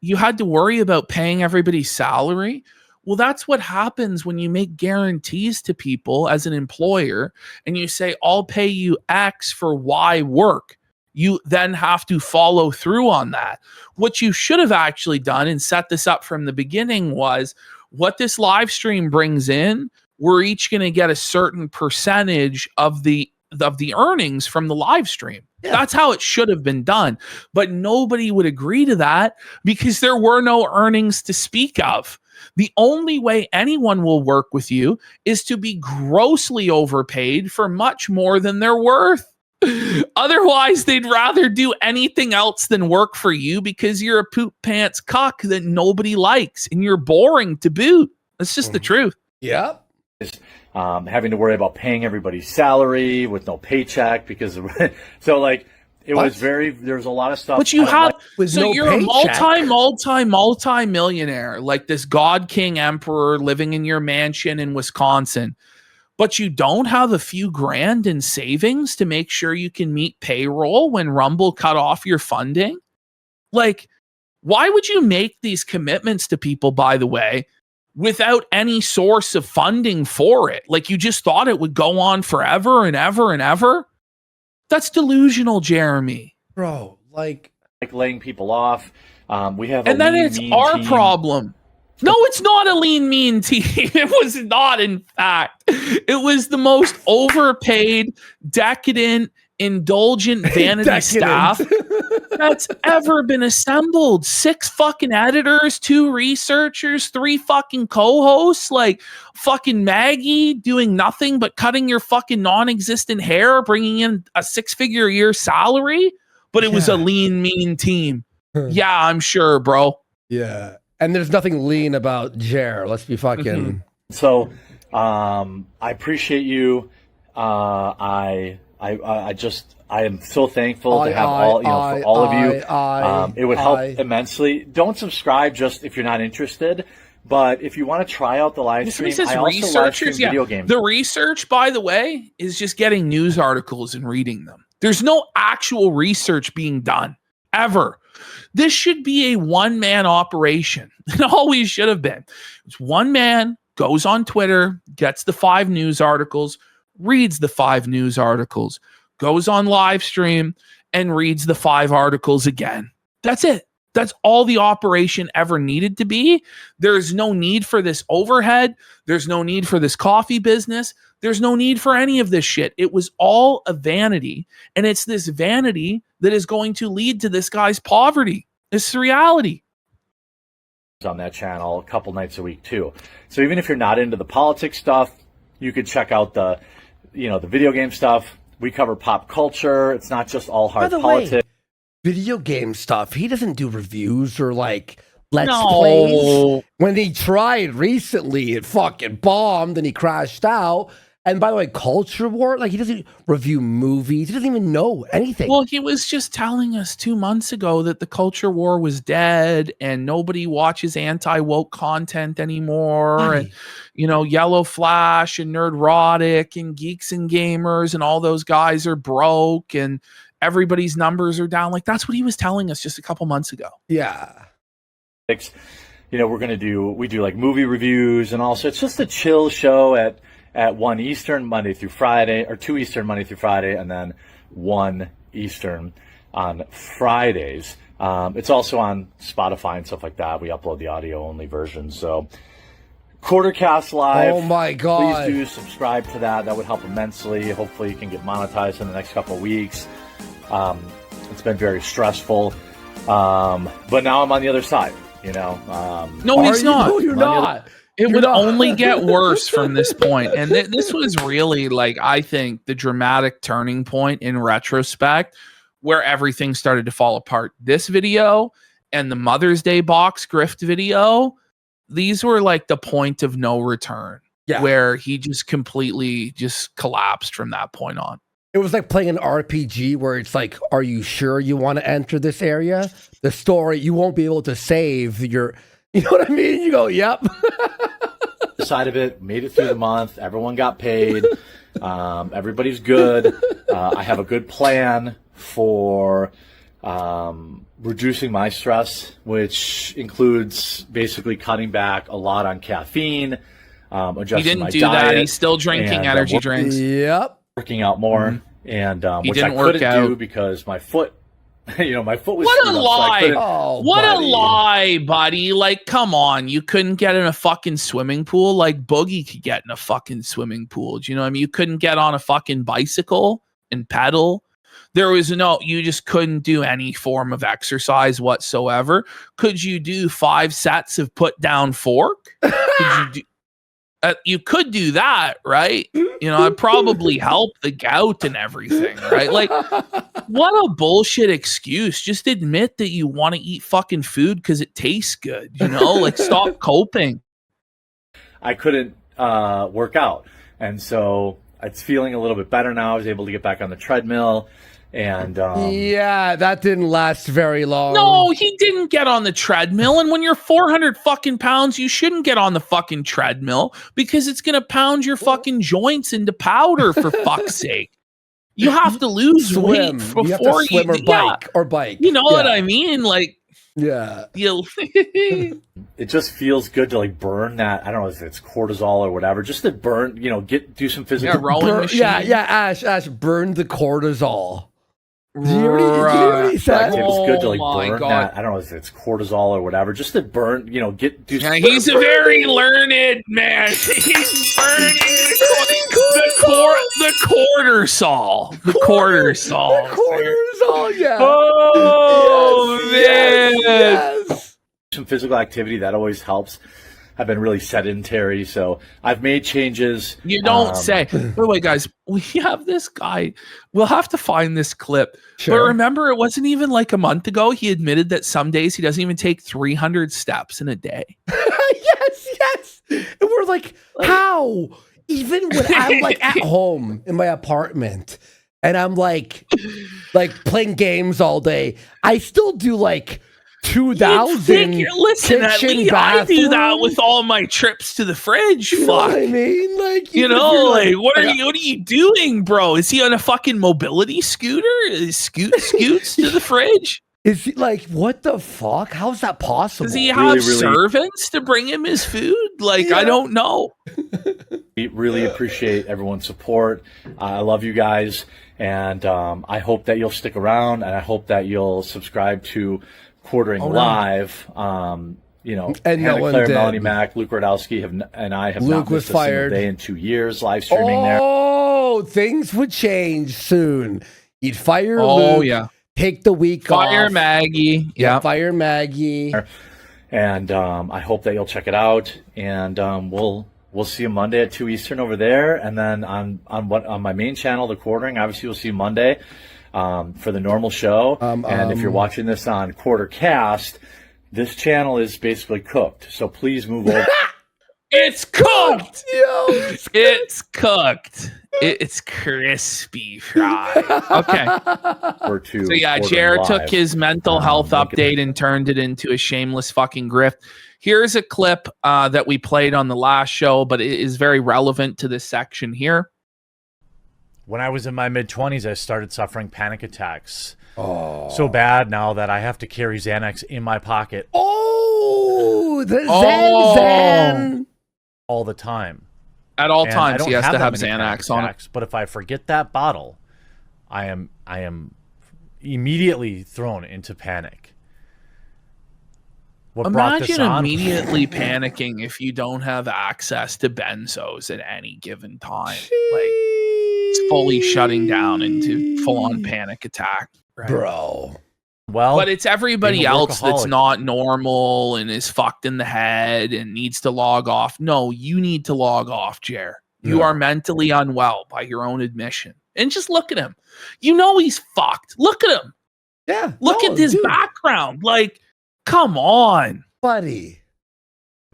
you had to worry about paying everybody's salary? Well, that's what happens when you make guarantees to people as an employer and you say, I'll pay you X for Y work. You then have to follow through on that. What you should have actually done and set this up from the beginning was what this live stream brings in, we're each going to get a certain percentage of the earnings from the live stream. Yeah. That's how it should have been done. But nobody would agree to that because there were no earnings to speak of. The only way anyone will work with you is to be grossly overpaid for much more than they're worth. Otherwise, they'd rather do anything else than work for you because you're a poop pants cuck that nobody likes and you're boring to boot. That's just the truth. Yep. Having to worry about paying everybody's salary with no paycheck because it was there's a lot of stuff. But you have, so you're a multi-millionaire, like this God King Emperor living in your mansion in Wisconsin. But you don't have a few grand in savings to make sure you can meet payroll when Rumble cut off your funding? Like, why would you make these commitments to people, by the way, without any source of funding for it? Like, you just thought it would go on forever and ever and ever? That's delusional, Jeremy. Bro, like laying people off. We have and then it's our problem. No, it's not a lean, mean team. It was not, in fact. It was the most overpaid, decadent, indulgent vanity staff that's ever been assembled. 6 fucking editors, 2 researchers, 3 fucking co-hosts, like fucking Maggie doing nothing but cutting your fucking non-existent hair, bringing in a 6-figure a year salary. But it was a lean, mean team. Yeah, I'm sure, bro. Yeah. And there's nothing lean about Jer. Let's be fucking. So, I appreciate you. I am so thankful to have all of you. It would help immensely. Don't subscribe just if you're not interested. But if you want to try out the live stream, I also live stream video games. The research, by the way, is just getting news articles and reading them. There's no actual research being done, ever. This should be a one-man operation. It always should have been. It's one man, goes on Twitter, gets the 5 news articles, reads the 5 news articles, goes on live stream, and reads the 5 articles again. That's it. That's all the operation ever needed to be. There's no need for this overhead. There's no need for this coffee business. There's no need for any of this shit. It was all a vanity. And it's this vanity that is going to lead to this guy's poverty. It's the reality. On that channel a couple nights a week too. So even if you're not into the politics stuff, you could check out the video game stuff. We cover pop culture. It's not just all hard politics. Video game stuff. He doesn't do reviews or like let's plays. When he tried recently, it fucking bombed and he crashed out. And by the way, culture war, like he doesn't review movies. He doesn't even know anything. Well, he was just telling us 2 months ago that the culture war was dead and nobody watches anti-woke content anymore. And, Yellow Flash and Nerdrotic and Geeks and Gamers and all those guys are broke and everybody's numbers are down. Like, that's what he was telling us just a couple months ago. Yeah. We do like movie reviews and all. So it's just a chill show at 1 Eastern Monday through Friday, or 2 Eastern Monday through Friday, and then 1 Eastern on Fridays. It's also on Spotify and stuff like that. We upload the audio only version. So Quartercast Live. Oh my God. Please do subscribe to that. That would help immensely. Hopefully you can get monetized in the next couple of weeks. It's been very stressful. But now I'm on the other side, No, he's not. No, you're not. It would only get worse from this point. And this was really, like, I think, the dramatic turning point in retrospect where everything started to fall apart. This video and the Mother's Day box grift video, these were like the point of no return, where he just completely just collapsed from that point on. It was like playing an RPG where it's like, are you sure you want to enter this area? The story, you won't be able to save your... You know what I mean? You go, yep. Side of it, made it through the month. Everyone got paid. Everybody's good. I have a good plan for reducing my stress, which includes basically cutting back a lot on caffeine, adjusting he didn't my do diet, that. He's still drinking energy drinks. Yep. Working out more, and which I couldn't do because my foot. My foot was what a screwed lie! Up, so what a lie, buddy! Like, come on, you couldn't get in a fucking swimming pool like Boogie could get in a fucking swimming pool. Do you know what I mean? You couldn't get on a fucking bicycle and pedal. You just couldn't do any form of exercise whatsoever. Could you do 5 sets of put down fork? You could do that, right? It probably help the gout and everything, right? Like, what a bullshit excuse. Just admit that you want to eat fucking food because it tastes good, Like, stop coping. I couldn't work out. And so it's feeling a little bit better now. I was able to get back on the treadmill. And yeah, that didn't last very long. No, he didn't get on the treadmill. And when you're 400 fucking pounds, you shouldn't get on the fucking treadmill because it's gonna pound your fucking joints into powder. For fuck's sake, you have to lose weight before you have to swim or bike. You know what I mean? Like, yeah, it just feels good to like burn that. I don't know if it's cortisol or whatever. Just to burn, do some physical. Rowing machine. Ash, burn the cortisol. Did you hear what he said? It was good to like burn that. I don't know if it's cortisol or whatever. Just to burn, he's a very learned man. He's burning the cortisol. The cortisol. The cortisol, yeah. Oh, man. Yes. Some physical activity, that always helps. I've been really sedentary, so I've made changes. You don't say. By the way, guys, we have this guy. We'll have to find this clip. Sure. But remember, it wasn't even like a month ago. He admitted that some days he doesn't even take 300 steps in a day. Yes. And we're like, how? Even when I'm like at home in my apartment and I'm like playing games all day, I still do like 2,000 listen, at least I do that with all my trips to the fridge. You know what I mean? Like, what are you doing, bro? Is he on a fucking mobility scooter? Scoots to the fridge? Is he like, what the fuck? How's that possible? Does he have servants to bring him his food? Like, I don't know. We really appreciate everyone's support. I love you guys. And I hope that you'll stick around, and I hope that you'll subscribe to Quartering Live. And Hannah Claire, Melanie Mack, Luke Rodowski and I have not missed a single day in 2 years live streaming there. Oh, things would change soon. You'd fire Luke, take the week off. Fire Maggie. Yeah, fire Maggie. And I hope that you'll check it out. And we'll see you Monday at 2 Eastern over there. And then on my main channel, The Quartering, obviously we'll see you Monday. For the normal show. And if you're watching this on Quartercast, this channel is basically cooked. So please move over. It's cooked. Yo, It's cooked. It's crispy fried. Okay. Or two. So yeah, Jared took his mental health update and turned it into a shameless fucking grift. Here's a clip that we played on the last show, but it is very relevant to this section here. When I was in my mid-20s, I started suffering panic attacks. So bad now that I have to carry Xanax in my pocket the Zan. all the time. At all And I times, don't he has to that have many panic Xanax on it. attacks, but if I forget that bottle, I am immediately thrown into panic. What brought this Imagine on? immediately panicking if you don't have access to benzos at any given time. Like, it's fully shutting down into full-on panic attack. Right? Bro. Well, But it's everybody being a else that's workaholic. not normal and is fucked in the head and needs to log off. No, you need to log off, Jer. You Yeah. are mentally unwell by your own admission. And just look at him. You know he's fucked. Look at him. Yeah. Look no, at his dude, background. Like, come on. buddy.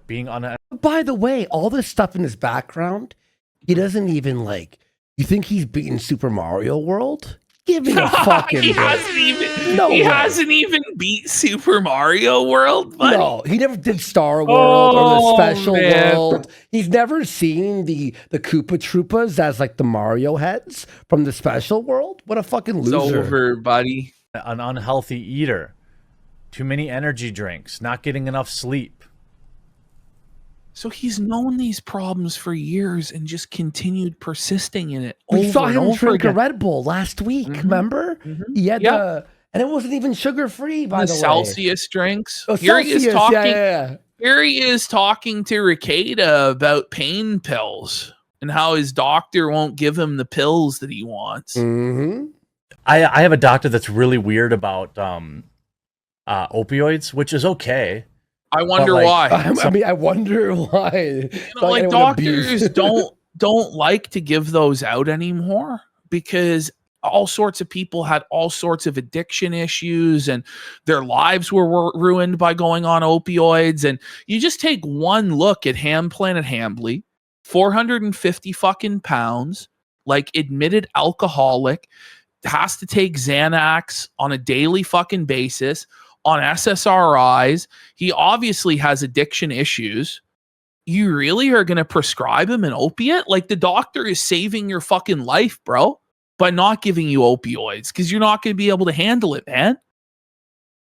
being on a By the way, all this stuff in his background, he doesn't even like. You think he's beaten Super Mario World? Give me a fucking he break. hasn't even beat Super Mario World, buddy. No, he never did Star World or the Oh, Special man. World. He's never seen the Koopa Troopas as like the Mario heads from the Special World. What a fucking It's loser! over, buddy. an unhealthy eater, too many energy drinks, not getting enough sleep. So he's known these problems for years and just continued persisting in it. We over saw and him over drink a again. Red Bull last week. Mhm. Remember? Mhm. He had Yep. and it wasn't even sugar free. By The the way, Celsius drinks. Oh, Here he is Celsius, talking. yeah. Here he is talking to Ricada about pain pills and how his doctor won't give him the pills that he wants. Mm-hmm. I have a doctor that's really weird about opioids, which is okay. I wonder like, why. I mean, I wonder why. Like doctors don't like to give those out anymore because all sorts of people had all sorts of addiction issues and their lives were ruined by going on opioids. And you just take one look at Planet Hambly, 450 fucking pounds, like admitted alcoholic, has to take Xanax on a daily fucking basis, on SSRIs. He obviously has addiction issues. You really are going to prescribe him an opiate? Like, the doctor is saving your fucking life, bro, by not giving you opioids because you're not going to be able to handle it, man.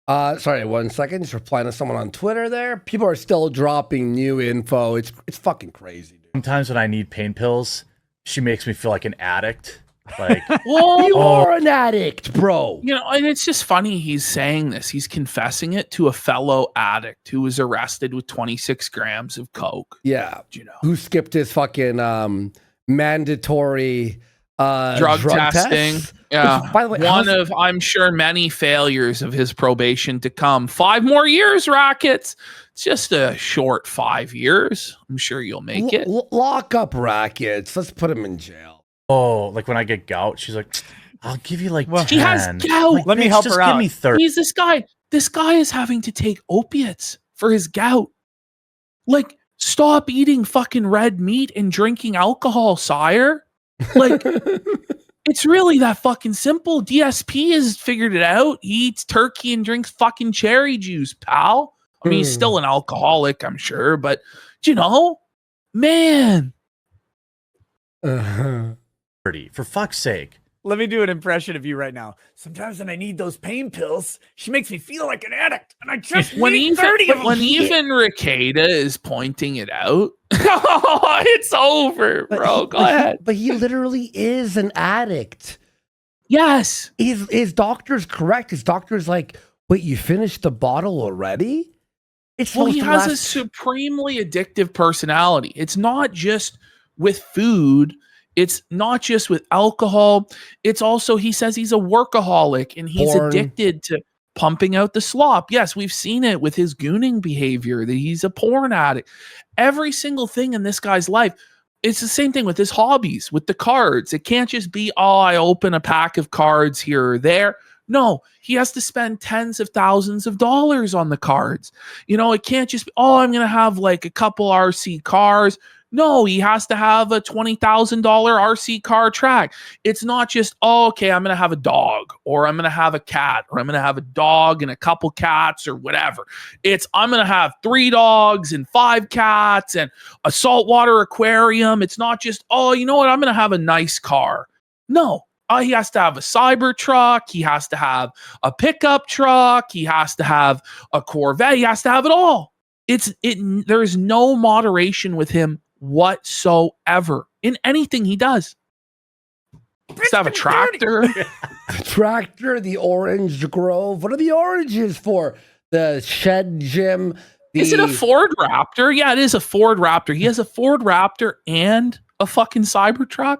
Sorry, 1 second. Just replying to someone on Twitter there. People are still dropping new info. It's fucking crazy, dude. Sometimes when I need pain pills, she makes me feel like an addict. Like, Well, You are an addict, bro. you know, and it's just funny he's saying this. He's confessing it to a fellow addict who was arrested with 26 grams of coke. Yeah. You know, Who skipped his fucking mandatory drug testing. tests? Yeah. Which, by the way, One of, I'm sure, many failures of his probation to come. 5 more years, Rockets. It's just a short 5 years. I'm sure you'll make it. Lock up Rackets. Let's put him in jail. oh, like when I get gout, she's like, I'll give you like 10. She has gout. Like, Let me bitch, help just her give out. me 30. He's this guy. This guy is having to take opiates for his gout. Like, stop eating fucking red meat and drinking alcohol, sire. Like, it's really that fucking simple. DSP has figured it out. He eats turkey and drinks fucking cherry juice, pal. I mean, he's still an alcoholic, I'm sure, but you know, man. For fuck's sake. Let me do an impression of you right now. Sometimes when I need those pain pills, she makes me feel like an addict, and I just need 30 of them. When even Ricada is pointing it out, it's over, bro. Go ahead. But he literally is an addict. Yes. His doctor's correct. His doctor's like, wait, you finished the bottle already? It's Well, he supposed to has a last- supremely addictive personality. It's not just with food. It's not just with alcohol. It's also, he says he's a workaholic and he's Porn. addicted to pumping out the slop. Yes, we've seen it with his gooning behavior, that he's a porn addict. Every single thing in this guy's life, it's the same thing with his hobbies, with the cards. It can't just be, oh, I open a pack of cards here or there. No, he has to spend tens of thousands of dollars on the cards. You know, it can't just be, oh, I'm going to have like a couple RC cars. No, he has to have a $20,000 RC car track. It's not just, oh, okay, I'm going to have a dog, or I'm going to have a cat, or I'm going to have a dog and a couple cats, or whatever. It's, I'm going to have 3 dogs and 5 cats and a saltwater aquarium. It's not just, oh, you know what, I'm going to have a nice car. No, he has to have a cyber truck. He has to have a pickup truck. He has to have a Corvette. He has to have it all. There is no moderation with him whatsoever in anything he does. He has to have a tractor. Tractor, the Orange Grove. What are the oranges for? The shed gym. Is it a Ford Raptor? Yeah, it is a Ford Raptor. He has a Ford Raptor and a fucking Cybertruck.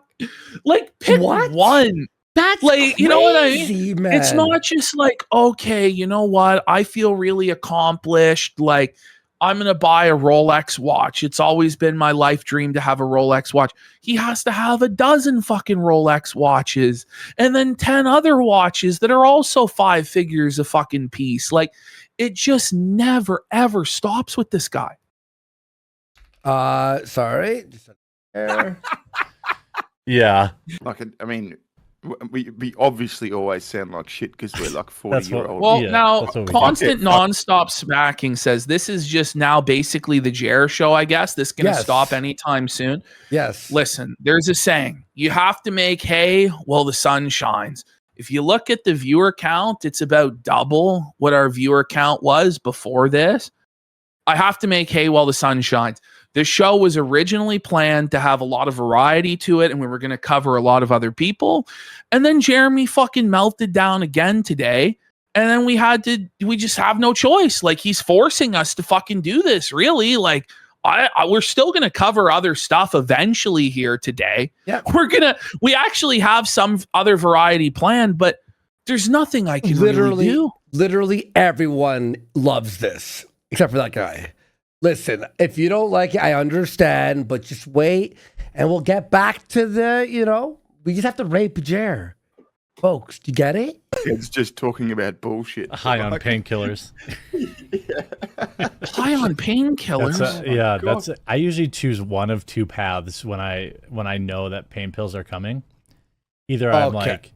Like, pick one. That's like, crazy, you know what I mean? man. It's not just like, okay, you know what? I feel really accomplished. Like, I'm going to buy a Rolex watch. It's always been my life dream to have a Rolex watch. He has to have a dozen fucking Rolex watches and then 10 other watches that are also 5 figures a fucking piece. Like, it just never, ever stops with this guy. Sorry. Yeah. Like, I mean, we obviously always sound like shit because we're like 40-year-old. Well, Yeah, now, that's what we constant nonstop smacking says this is just now basically the Jer show, I guess. This going to stop anytime soon. Yes. Listen, there's a saying. You have to make hay while the sun shines. If you look at the viewer count, it's about double what our viewer count was before this. I have to make hay while the sun shines. This show was originally planned to have a lot of variety to it, and we were going to cover a lot of other people. And then Jeremy fucking melted down again today. And then we just have no choice. Like, he's forcing us to fucking do this, really. Like, we're still going to cover other stuff eventually here today. Yeah. We actually have some other variety planned, but there's nothing I can really do. Literally everyone loves this, except for that guy. Listen, if you don't like it, I understand, but just wait and we'll get back to we just have to rape Jer. Folks, do you get it? It's just talking about bullshit. High on painkillers. High on painkillers? I usually choose one of 2 paths when I know that pain pills are coming. Either I'm like,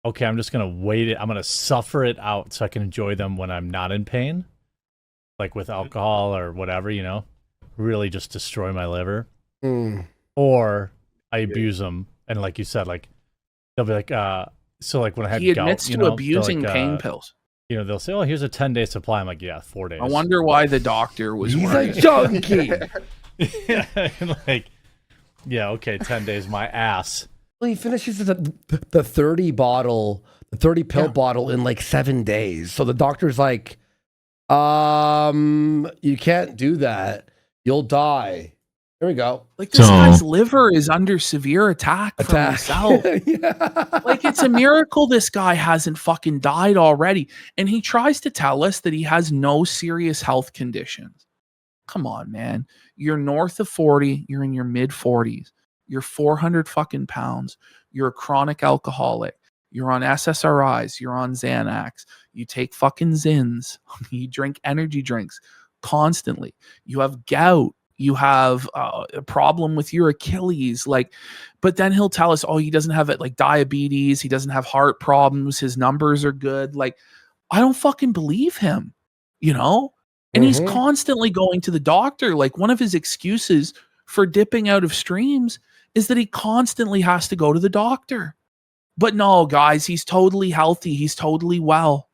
okay, I'm just going to wait it. I'm going to suffer it out so I can enjoy them when I'm not in pain. Like with alcohol or whatever, really just destroy my liver. Or I abuse them. And like you said, like, they'll be like, so like when I had he admits to abusing pain pills. They'll say, oh, here's a 10-day supply. I'm like, yeah, 4 days. I wonder why the doctor was a junkie. Like, yeah, okay, 10 days, my ass. Well, he finishes the 30 bottle, the 30 pill bottle in like 7 days. So the doctor's like, you can't do that. You'll die. Here we go. Like, this guy's liver is under severe attack from himself. Like, it's a miracle this guy hasn't fucking died already. And he tries to tell us that he has no serious health conditions. Come on, man. You're north of 40. You're in your mid 40s. You're 400 fucking pounds. You're a chronic alcoholic. You're on SSRIs. You're on Xanax. You take fucking Zins. You drink energy drinks constantly. You have gout. You have a problem with your Achilles. Like, but then he'll tell us, oh, he doesn't have it, like diabetes. He doesn't have heart problems. His numbers are good. Like, I don't fucking believe him, And he's constantly going to the doctor. Like, one of his excuses for dipping out of streams is that he constantly has to go to the doctor. But no, guys, he's totally healthy. He's totally well.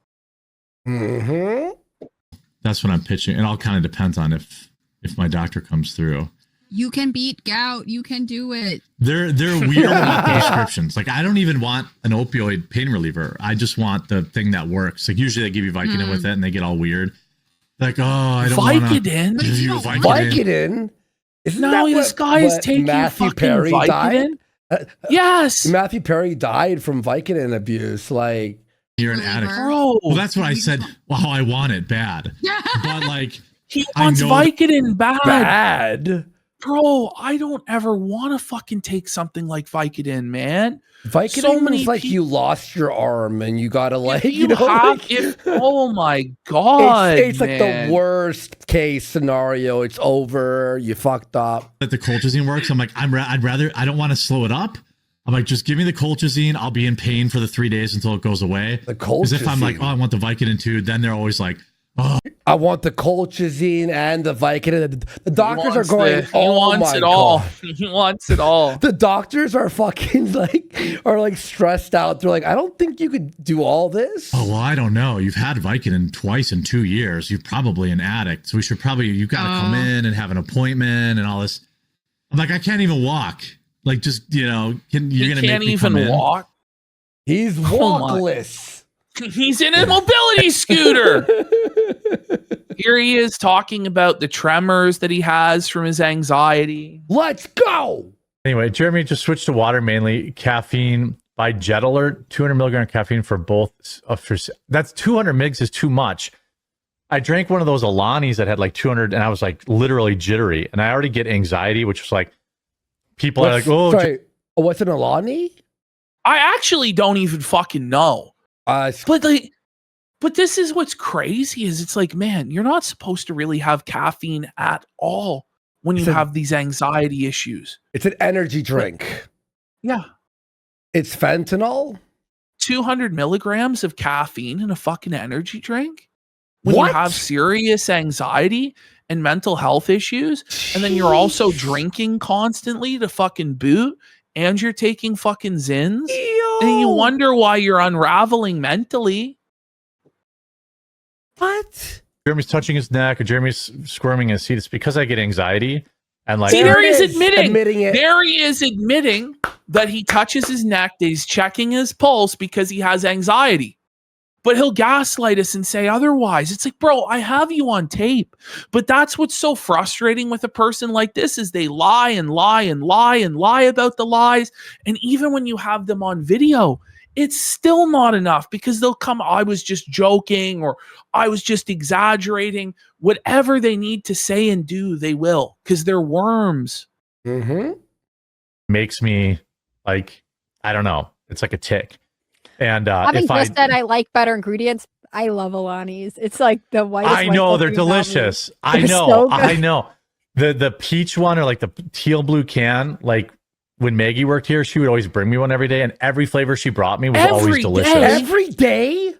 That's what I'm pitching. It all kind of depends on if my doctor comes through. You can beat gout. You can do it. They're weird about prescriptions. Like, I don't even want an opioid pain reliever. I just want the thing that works. Like, usually they give you Vicodin with it and they get all weird. Like, oh, I don't want to give you Vicodin? No, this guy is taking Matthew fucking Perry Vicodin. Yes. Matthew Perry died from Vicodin abuse. Like, you're an addict. Bro. Well, that's what I said. Wow, I want it bad. But like, he wants Vicodin bad. bro, I don't ever want to fucking take something like Vicodin, man. Vicodin is like you lost your arm and you gotta like oh my god, it's like the worst case scenario. It's over. You fucked up. That the colchicine works. I'm like, I'd rather. I don't want to slow it up. I'm like, just give me the colchicine. I'll be in pain for the 3 days until it goes away. The colchicine. Because if I'm like, oh, I want the Vicodin too, then they're always like, oh, I want the colchicine and the Vicodin. The doctors are going, he wants it all. He wants it all. The doctors are fucking like stressed out. They're like, I don't think you could do all this. Oh, well, I don't know. You've had Vicodin twice in 2 years. You're probably an addict. So you've got to come in and have an appointment and all this. I'm like, I can't even walk. Like, just, you're going to make me come in. Walk. He's walkless. He's in a mobility scooter. Here he is talking about the tremors that he has from his anxiety. Let's go. Anyway, Jeremy just switched to water, mainly caffeine by Jet Alert, 200 milligram caffeine for both. That's 200 mgs is too much. I drank one of those Alanis that had like 200 and I was like literally jittery. And I already get anxiety, which was like, people are like, oh. Sorry, what's an Alani? I actually don't even fucking know. But this is what's crazy is it's like, man, you're not supposed to really have caffeine at all when you have these anxiety issues. It's an energy drink. Yeah. It's fentanyl. 200 milligrams of caffeine in a fucking energy drink when you have serious anxiety and mental health issues. And then you're also drinking constantly to fucking boot and you're taking fucking Zins. And you wonder why you're unraveling mentally. What? Jeremy's touching his neck or Jeremy's squirming his seat. It's because I get anxiety. And like, see, there he is admitting it. There he is admitting that he touches his neck, that he's checking his pulse because he has anxiety. But he'll gaslight us and say otherwise. It's like, bro, I have you on tape. But that's what's so frustrating with a person like this is they lie and lie and lie and lie about the lies. And even when you have them on video, it's still not enough because they'll come, I was just joking or I was just exaggerating. Whatever they need to say and do, they will because they're worms. Mm-hmm. Makes me like, I don't know. It's like a tick. And having just said I like better ingredients, I love Alani's. It's like the whitest. I know they're delicious. I know. So I know. The peach one or like the teal blue can, like when Maggie worked here, she would always bring me one every day, and every flavor she brought me was always delicious. Every day?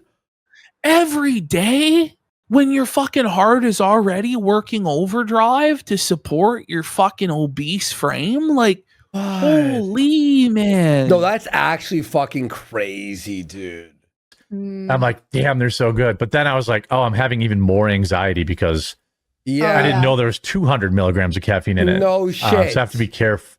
Every day? When your fucking heart is already working overdrive to support your fucking obese frame? Like, holy man. No, that's actually fucking crazy, dude. I'm like, damn, they're so good. But then I was like, oh, I'm having even more anxiety because I didn't know there was 200 milligrams of caffeine in it. No shit. So I have to be careful.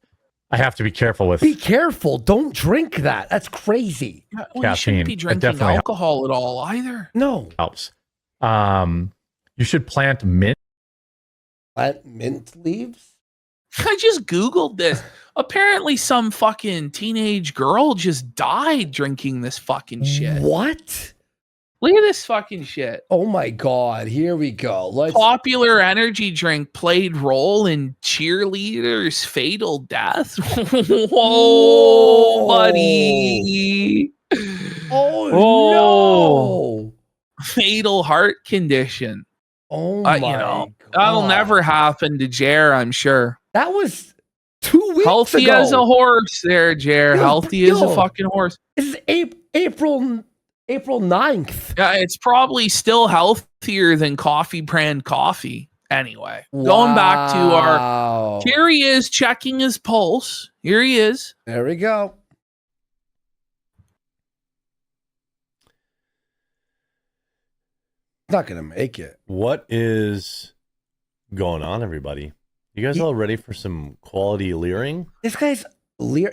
I have to be careful with. Be careful. Don't drink that. That's crazy. Well, you shouldn't be drinking alcohol at all either. No. Helps. You should plant mint. Plant mint leaves? I just Googled this. Apparently some fucking teenage girl just died drinking this fucking shit. What? Look at this fucking shit. Oh my God. Here we go. Popular energy drink played role in cheerleader's fatal death. Whoa, buddy. Oh, no. Fatal heart condition. Oh my God. That'll never happen to Jer, I'm sure. That was 2 weeks Healthy ago. as a horse there, Jer. Healthy as a fucking horse. This is April 9th. Yeah, it's probably still healthier than coffee brand coffee. Anyway, going back to our... Here he is checking his pulse. Here he is. There we go. Not going to make it. What is going on, everybody? You guys all ready for some quality leering? This guy's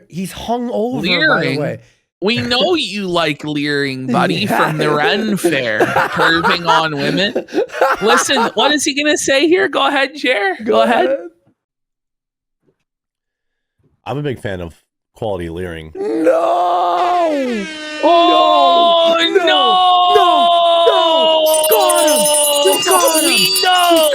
he's hung over, by the way. We know you like leering, buddy, from the Ren Fair, curving on women. Listen, what is he going to say here? Go ahead, Jer. Go ahead. I'm a big fan of quality leering. No! Oh, no! Got him! We know!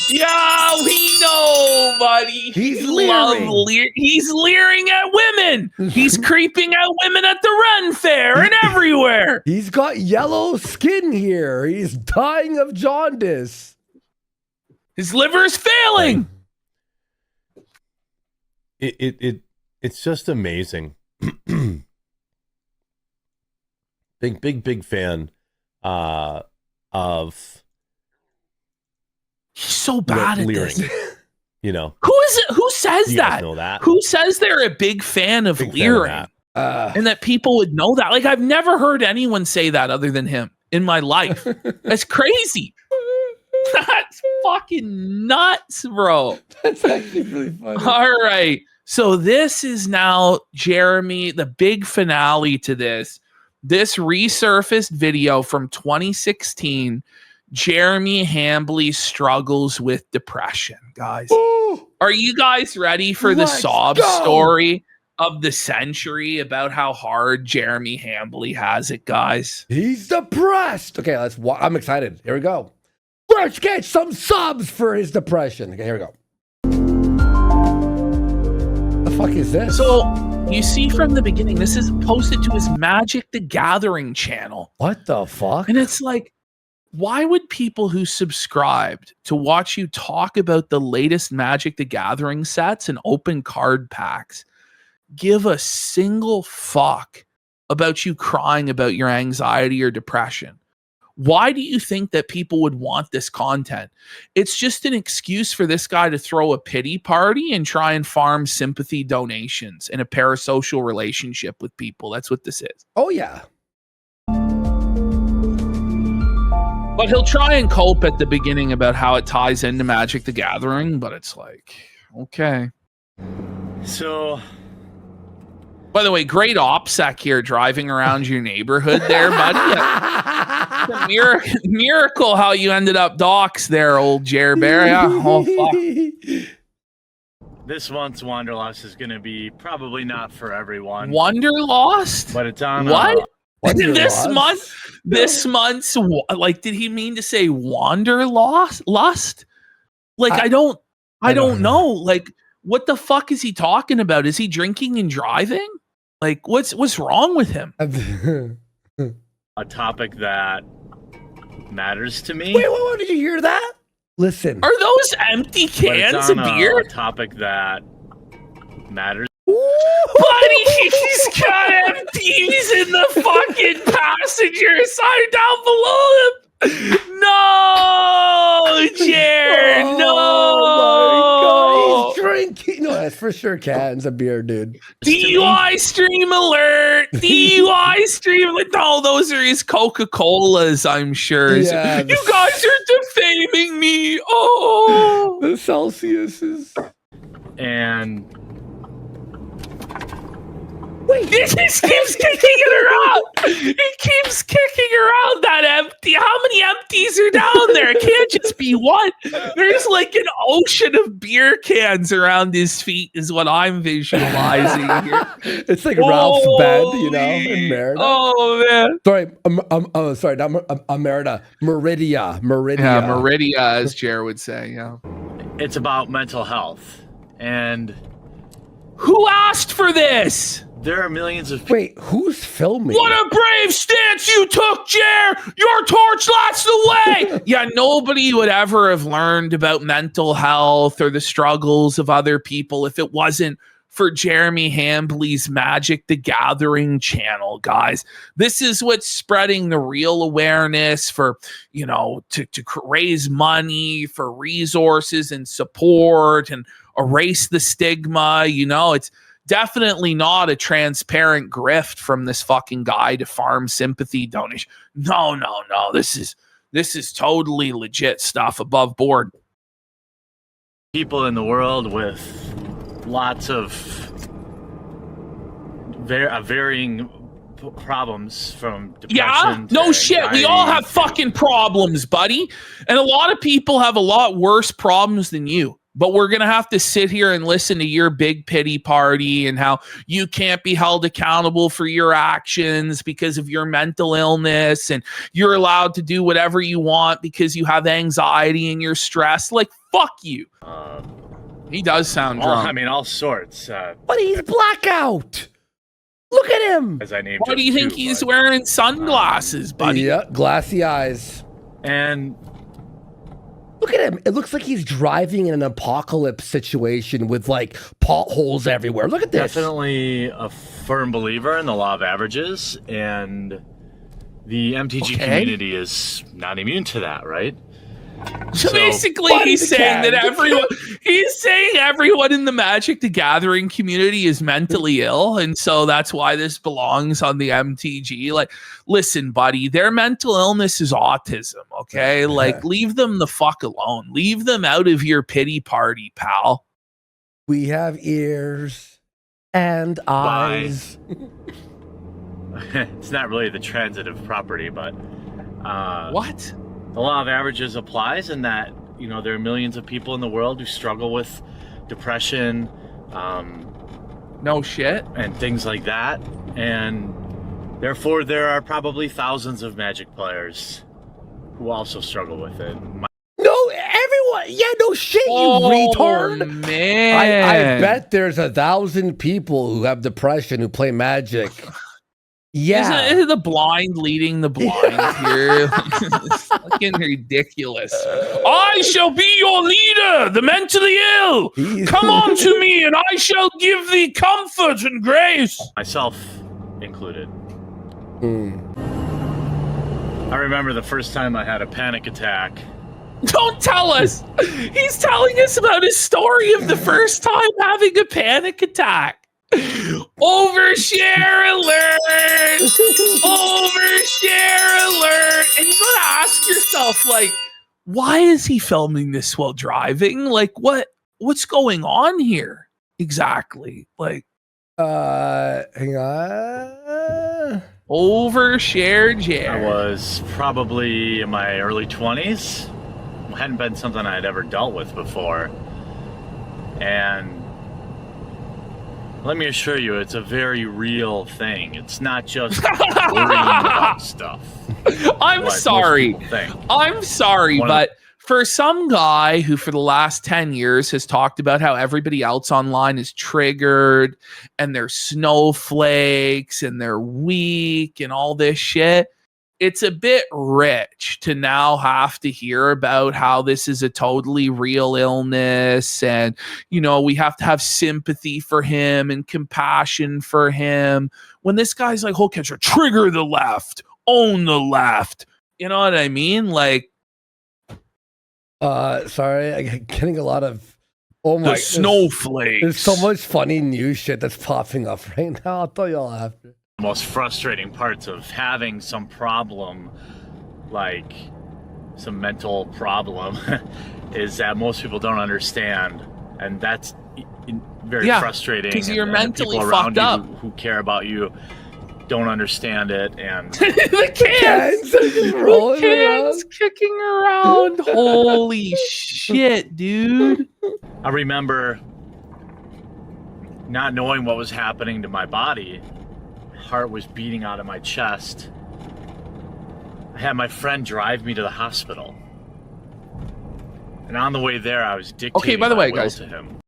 Yeah, we know, buddy. He's leering. He's leering at women. He's creeping at women at the Ren Fair and everywhere. He's got yellow skin here. He's dying of jaundice. His liver's failing. It's just amazing. big fan of. He's so bad at leering. this. You know, who is it? Who says you that? guys know that? Who says they're a big fan of leering? And that people would know that? Like, I've never heard anyone say that other than him in my life. That's crazy. That's fucking nuts, bro. That's actually really funny. All right. So this is now, Jeremy, the big finale to this. This resurfaced video from 2016. Jeremy Hambly struggles with depression, guys. Ooh, are you guys ready for the sob story of the century about how hard Jeremy Hambly has it, guys? He's depressed. Okay, I'm excited. Here we go. Let's get some subs for his depression. Okay, here we go. The fuck is this? So you see from the beginning, this is posted to his Magic the Gathering channel. What the fuck? And it's like, why would people who subscribed to watch you talk about the latest Magic the Gathering sets and open card packs give a single fuck about you crying about your anxiety or depression? Why do you think that people would want this content? It's just an excuse for this guy to throw a pity party and try and farm sympathy donations in a parasocial relationship with people. That's what this is. Oh, yeah. But he'll try and cope at the beginning about how it ties into Magic the Gathering, but it's like, okay. So, by the way, great OPSEC here driving around your neighborhood there, buddy. It's a miracle how you ended up docks there, old Jer Bear. Yeah. Oh, fuck. This month's Wanderlust is going to be probably not for everyone. Wanderlust? But it's on what? This month's, like, did he mean to say Wanderlust? Like, I don't know. Like, what the fuck is he talking about? Is he drinking and driving? Like, what's wrong with him? a topic that matters to me. Wait, did you hear that? Listen. Are those empty cans of beer? A topic that matters. Buddy, he's got empties in the fucking passenger side down below him. No, Jared, no. Oh my God, he's drinking. No, that's for sure cans of beer, dude. DUI stream alert. DUI stream alert. No, those are his Coca-Colas, I'm sure. Yeah, you guys are defaming me. Oh. The Celsiuses. And wait, it just keeps kicking it around. It keeps kicking around that empty. How many empties are down there? It can't just be one. There's like an ocean of beer cans around his feet is what I'm visualizing here. It's like Ralph's bed, you know, in Merida. Oh, man. Sorry, not Merida. Meridia. Yeah, Meridia, as Jer would say, yeah. It's about mental health. And who asked for this? There are millions of people. Wait, who's filming? What a brave stance you took, Jer! Your torch lights the way! Yeah, nobody would ever have learned about mental health or the struggles of other people if it wasn't for Jeremy Hambly's Magic the Gathering channel, guys. This is what's spreading the real awareness for, you know, to raise money for resources and support and erase the stigma. You know, it's definitely not a transparent grift from this fucking guy to farm sympathy donation. No. This is totally legit stuff above board. People in the world with lots of varying problems, from depression. Yeah, no shit. Anxiety. We all have fucking problems, buddy. And a lot of people have a lot worse problems than you. But we're going to have to sit here and listen to your big pity party and how you can't be held accountable for your actions because of your mental illness, and you're allowed to do whatever you want because you have anxiety and you're stressed. Like, fuck you. He does sound drunk. I mean, all sorts. But he's blackout. Look at him. As I named Why do you think he's wearing sunglasses, buddy? Yeah, glassy eyes. And look at him. It looks like he's driving in an apocalypse situation with like potholes everywhere. Look at this. Definitely a firm believer in the law of averages, and the MTG community is not immune to that, right? So basically, he's saying that everyone in the Magic the Gathering community is mentally ill, and so that's why this belongs on the MTG. Like, listen, buddy, their mental illness is autism, okay? Like, leave them the fuck alone. Leave them out of your pity party, pal. We have ears and eyes. It's not really the transitive property, but what? The law of averages applies in that, you know, there are millions of people in the world who struggle with depression, no shit, and things like that, and therefore there are probably thousands of Magic players who also struggle with it. No, everyone. Yeah, no shit, you retard. Man, I bet there's 1,000 people who have depression who play Magic. Yeah. Isn't the blind leading the blind here? It's fucking ridiculous. I shall be your leader, the mentally ill. Come on to me, and I shall give thee comfort and grace. Myself included. I remember the first time I had a panic attack. Don't tell us. He's telling us about his story of the first time having a panic attack. Overshare alert! Overshare alert! And you gotta ask yourself, like, why is he filming this while driving? Like, what's going on here exactly? Like, hang on. Overshare Jared. I was probably in my early 20s. It hadn't been something I had ever dealt with before, and let me assure you, it's a very real thing. It's not just worrying about stuff. I'm sorry, but for some guy who for the last 10 years has talked about how everybody else online is triggered and they're snowflakes and they're weak and all this shit, it's a bit rich to now have to hear about how this is a totally real illness, and, you know, we have to have sympathy for him and compassion for him when this guy's like, "Whole catcher, trigger the left, own the left." You know what I mean? Like, sorry, I'm getting a lot of the snowflakes. There's so much funny new shit that's popping up right now. I'll tell you all after. The most frustrating parts of having some problem, like some mental problem, is that most people don't understand, and that's very frustrating. Because you're mentally people around fucked up. who care about you don't understand it, and the cans kicking around. Holy shit, dude! I remember not knowing what was happening to my body. Heart was beating out of my chest. I had my friend drive me to the hospital, and on the way there, I was dictating. Okay, by the way, guys, to him.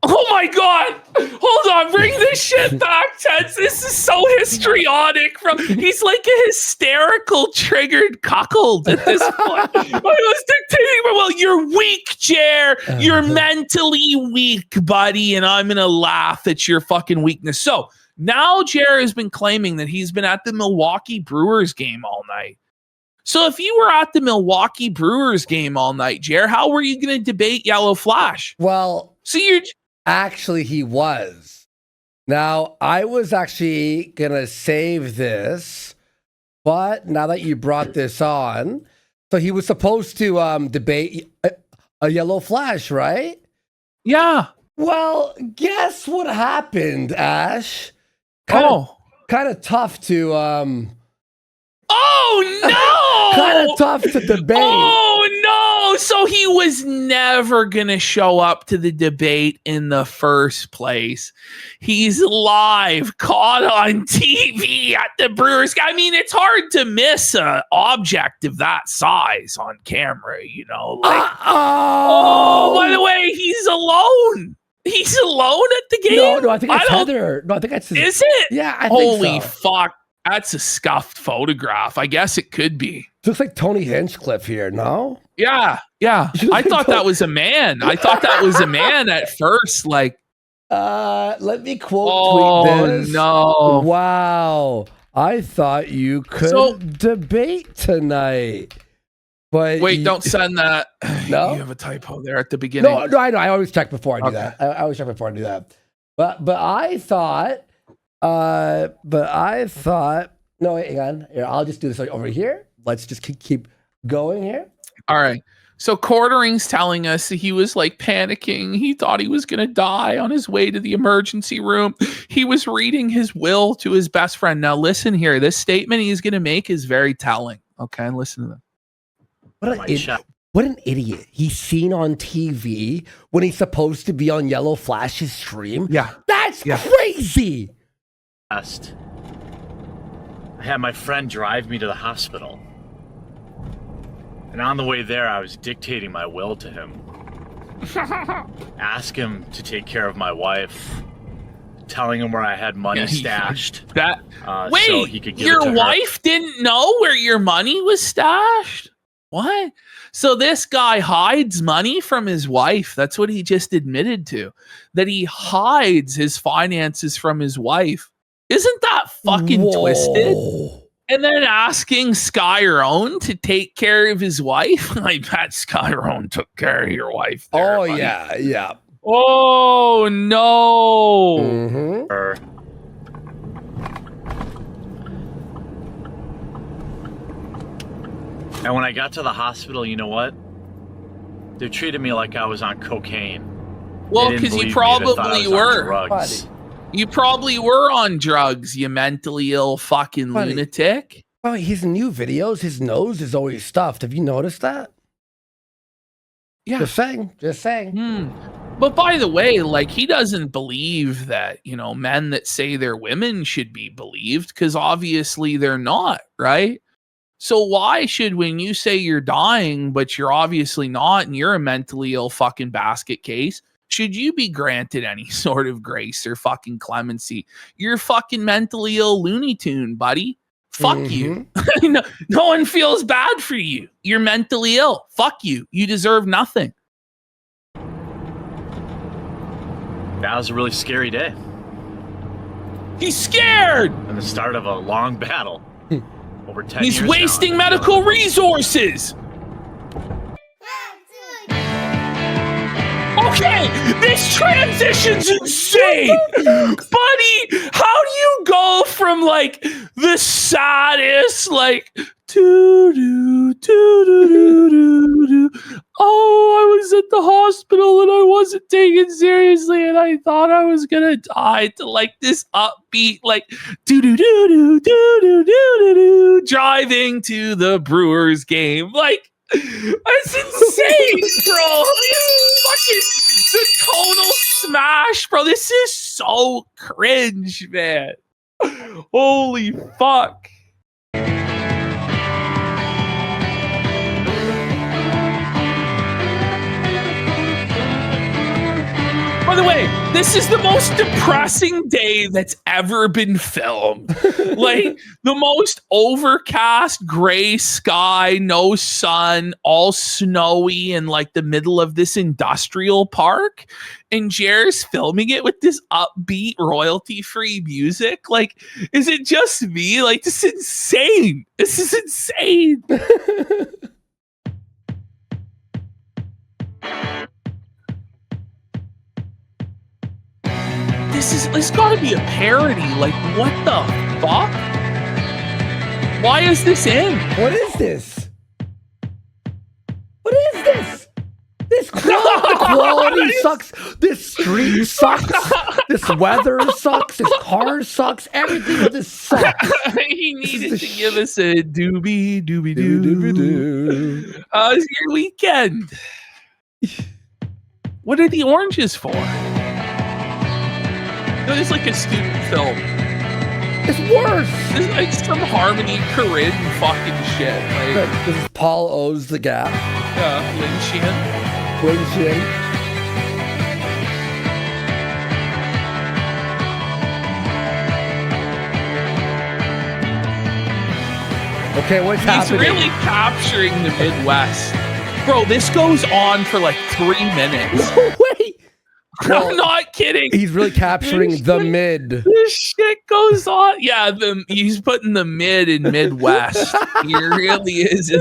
Oh my god! Hold on, bring this shit back, Teds. This is so histrionic. He's like a hysterical, triggered cuckold at this point. I was dictating, well, you're weak, Jer. You're mentally weak, buddy, and I'm gonna laugh at your fucking weakness. So now Jer has been claiming that he's been at the Milwaukee Brewers game all night. So if you were at the Milwaukee Brewers game all night, Jer, how were you going to debate Yellow Flash? Well, so you're actually, he was. Now, I was actually going to save this, but now that you brought this on, so he was supposed to debate a Yellow Flash, right? Yeah. Well, guess what happened, Ash? Kind of tough to Oh no! Kind of tough to debate. Oh no! So he was never gonna show up to the debate in the first place. He's live, caught on TV at the Brewers. I mean, it's hard to miss an object of that size on camera, you know. Like, oh, by the way, he's alone. He's alone at the game? No, I think it's Heather. No, I think that's Is it? Yeah, I Holy think so. fuck. That's a scuffed photograph. I guess it could be. Looks like Tony Hinchcliffe here, no? Yeah. I thought that was a man. I thought that was a man at first. Like, let me quote tweet this. No. Wow. I thought you could debate tonight. But wait, don't send that. No? You have a typo there at the beginning. No, I know. I always check before I do that. I always check before I do that. But I thought, no, wait, hang on. Here, I'll just do this over here. Let's just keep going here. All right. So Quartering's telling us that he was like panicking. He thought he was going to die on his way to the emergency room. He was reading his will to his best friend. Now listen here. This statement he's going to make is very telling. Okay, listen to them. What an idiot. He's seen on TV when he's supposed to be on Yellow Flash's stream. Yeah. That's crazy. I had my friend drive me to the hospital. And on the way there, I was dictating my will to him. Ask him to take care of my wife. Telling him where I had money stashed. Wait, so he could give it your to her. wife didn't know where your money was stashed? What? So this guy hides money from his wife. That's what he just admitted to. That he hides his finances from his wife. Isn't that fucking twisted? And then asking Skyrone to take care of his wife. I bet Skyrone took care of your wife. There, buddy. Yeah. Oh no. Mm-hmm. And when I got to the hospital, you know what? They treated me like I was on cocaine. Well, because you probably were. You probably were on drugs, you mentally ill fucking lunatic. Well, his new videos, his nose is always stuffed. Have you noticed that? Yeah. Just saying. But by the way, like, he doesn't believe that, you know, men that say they're women should be believed, because obviously they're not, right? So why should, when you say you're dying, but you're obviously not, and you're a mentally ill fucking basket case, should you be granted any sort of grace or fucking clemency? You're fucking mentally ill Looney Tune, buddy. Fuck you. No one feels bad for you. You're mentally ill. Fuck you. You deserve nothing. That was a really scary day. He's scared. And the start of a long battle. Over 10 years. He's wasting medical resources. Okay, this transition's insane. Buddy, how do you go from like the saddest, like, oh, I was at the hospital and I wasn't taken seriously and I thought I was gonna die, to like this upbeat, like, driving to the Brewers game. Like, that's insane, bro. Fucking the tonal smash, bro. This is so cringe, man. Holy fuck. By the way, this is the most depressing day that's ever been filmed. Like, the most overcast, gray sky, no sun, all snowy in like the middle of this industrial park. And Jer's filming it with this upbeat, royalty-free music. Like, is it just me? Like, this is insane. This is insane. It's gotta be a parody. Like, what the fuck? Why is this in? What is this? What is this? This quality sucks. This street sucks. This weather sucks. This car sucks. Everything with this sucks. He needed to give us a doobie doo. How's your weekend? What are the oranges for? It's like a student film. It's worse. It's like some Harmony Korine fucking shit. Like, this is Paul O's The Gap. Lin Shin. Okay, what's happening? He's really capturing the Midwest. Bro, this goes on for like 3 minutes. Wait. I'm not kidding. He's really capturing the mid. This shit goes on. Yeah, he's putting the mid in Midwest. He really is.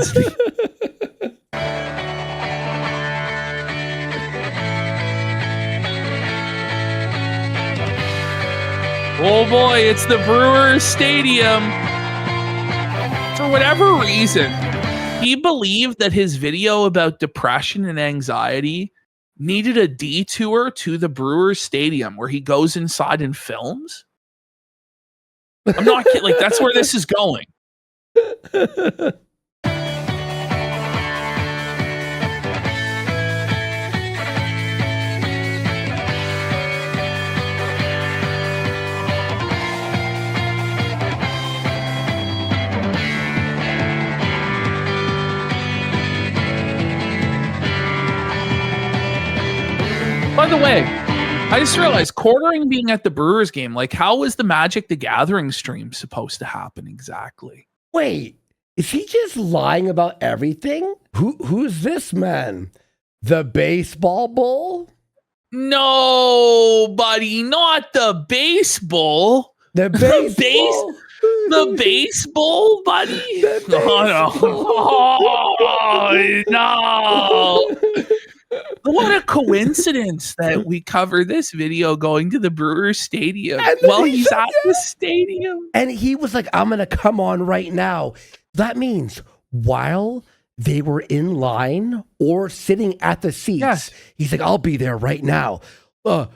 Oh boy, it's the Brewers Stadium. For whatever reason, he believed that his video about depression and anxiety needed a detour to the Brewers Stadium where he goes inside and films. I'm not kidding. Like, that's where this is going. By the way, I just realized quartering being at the Brewers game, like how was the Magic the Gathering stream supposed to happen exactly? Wait, is he just lying about everything? Who's this man? The baseball bull? No, buddy, not the baseball. The baseball? The baseball, buddy? The baseball. Oh, no. What a coincidence that we cover this video going to the Brewers Stadium while he's at the stadium. And he was like, I'm going to come on right now. That means while they were in line or sitting at the seats, he's like, I'll be there right now. Or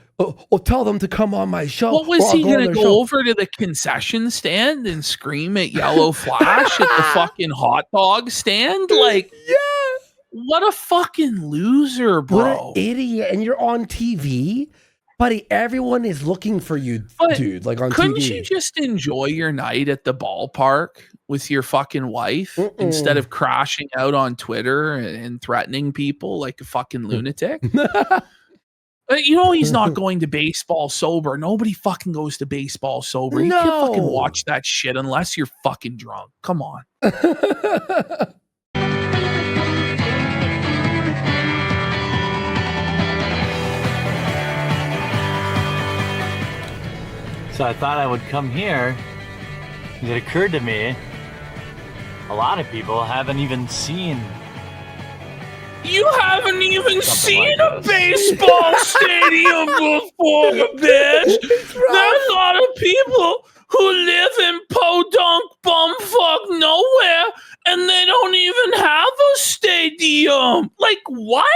tell them to come on my show. What was he going to go over to the concession stand and scream at Yellow Flash at the fucking hot dog stand? Like, yeah. What a fucking loser, bro. What an idiot. And you're on TV? Buddy, everyone is looking for you, dude, like on couldn't TV. Couldn't you just enjoy your night at the ballpark with your fucking wife instead of crashing out on Twitter and threatening people like a fucking lunatic? You know he's not going to baseball sober. Nobody fucking goes to baseball sober. You can't fucking watch that shit unless you're fucking drunk. Come on. So I thought I would come here. It occurred to me, a lot of people haven't even seen. You haven't even seen a baseball stadium before, bitch. There's a lot of people who live in podunk bumfuck nowhere and they don't even have a stadium. Like, what?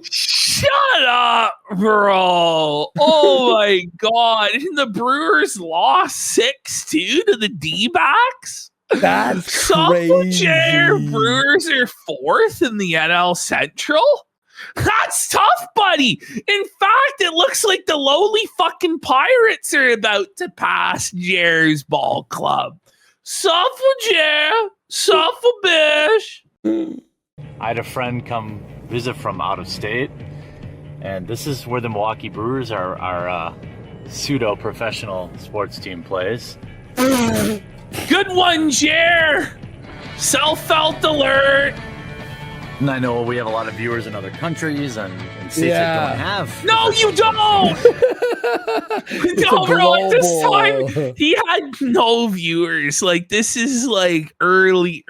Shut up, bro. Oh my God. And the Brewers lost 6-2 to the D-backs? That's crazy. Brewers are 4th in the NL Central? That's tough, buddy. In fact, it looks like the lowly fucking Pirates are about to pass Jer's ball club. Suffer, Jer. Suffer, Bish. I had a friend come visit from out of state, and this is where the Milwaukee Brewers, our pseudo-professional sports team, plays. Good one, Jer. Self-felt alert. And I know we have a lot of viewers in other countries and states that don't have. No, you don't. No, bro. At this time, he had no viewers. Like, this is like early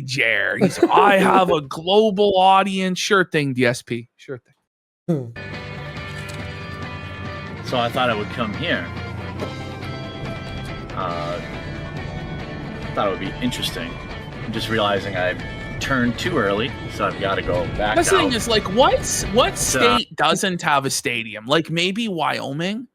Jer. He's like, I have a global audience. Sure thing, DSP. Sure thing. So I thought I would come here. Thought it would be interesting. I'm just realizing I turned too early, so I've got to go back. The thing is, like, what state doesn't have a stadium? Like, maybe Wyoming,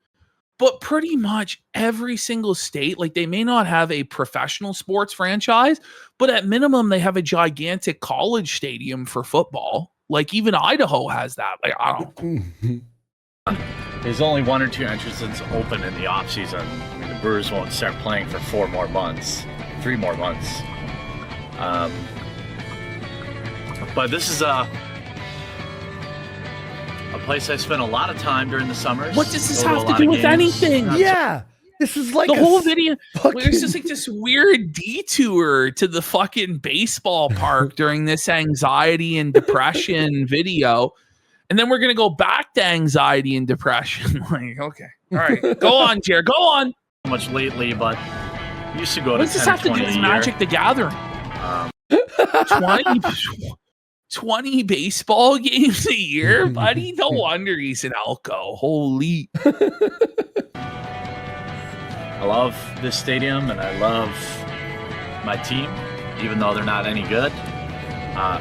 but pretty much every single state, like, they may not have a professional sports franchise, but at minimum, they have a gigantic college stadium for football. Like, even Idaho has that. Like, I don't. There's only 1 or 2 entrances open in the off season. I mean, the Brewers won't start playing for 3 more months. But this is a place I spent a lot of time during the summers. What does this have to do with anything? Yeah. This is like the whole video. Fucking... There's just like this weird detour to the fucking baseball park during this anxiety and depression video. And then we're going to go back to anxiety and depression. Like, okay. All right. Go on, Jared. Go on. Much lately, but we used to go to 10 What does this have to do with Magic the Gathering? 20 baseball games a year, buddy? No wonder he's an alco. Holy. I love this stadium and I love my team, even though they're not any good. I'm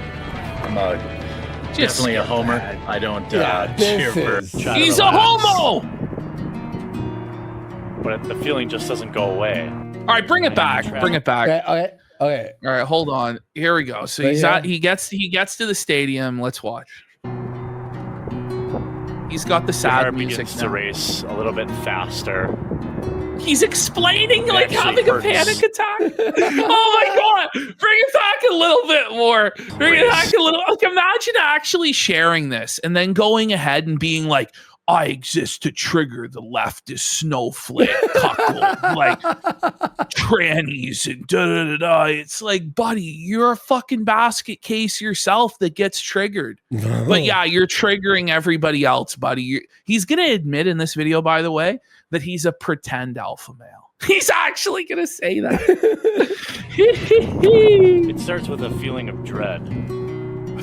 definitely a homer. I don't cheer for Chad. He's a homo! But the feeling just doesn't go away. All right, bring it back. Bring it back. Okay. All right, hold on. Here we go. So he gets to the stadium. Let's watch. He's got the sad music begins to race a little bit faster. He's explaining like having a panic attack. Oh my god! Bring it back a little bit more. Bring it back a little. Like, imagine actually sharing this and then going ahead and being like, I exist to trigger the leftist snowflake cuckold, like trannies and da-da-da-da. It's like, buddy, you're a fucking basket case yourself that gets triggered. No. But yeah, you're triggering everybody else, buddy. He's going to admit in this video, by the way, that he's a pretend alpha male. He's actually going to say that. It starts with a feeling of dread.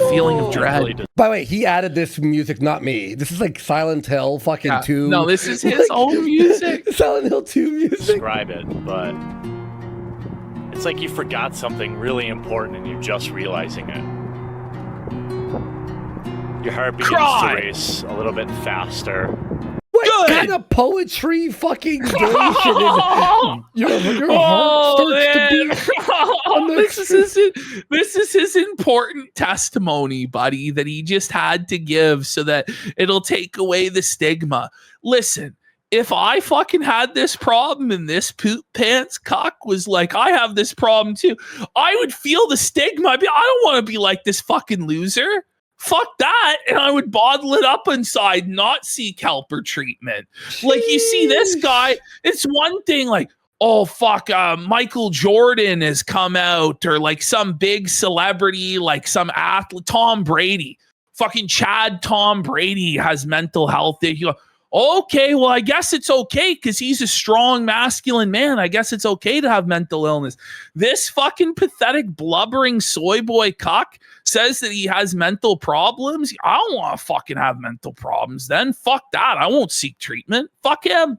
Feeling of dread. By the way, he added this music, not me. This is like Silent Hill fucking 2. No, this is his own music. Silent Hill 2 music. Describe it, but it's like you forgot something really important and you're just realizing it. Your heart begins to race a little bit faster. What kind of poetry fucking creation is your heart starts to beat? This is his important testimony, buddy, that he just had to give so that it'll take away the stigma. Listen, if I fucking had this problem and this poop pants cock was like, I have this problem too, I would feel the stigma. I don't want to be like this fucking loser. Fuck that, and I would bottle it up inside, not seek help or treatment. Like, you see this guy, it's one thing like, oh, fuck, Michael Jordan has come out, or like some big celebrity, like some athlete, Tom Brady. Fucking Tom Brady has mental health issues. Okay, well, I guess it's okay because he's a strong, masculine man. I guess it's okay to have mental illness. This fucking pathetic, blubbering soy boy cuck says that he has mental problems. I don't want to fucking have mental problems then. Fuck that. I won't seek treatment. Fuck him.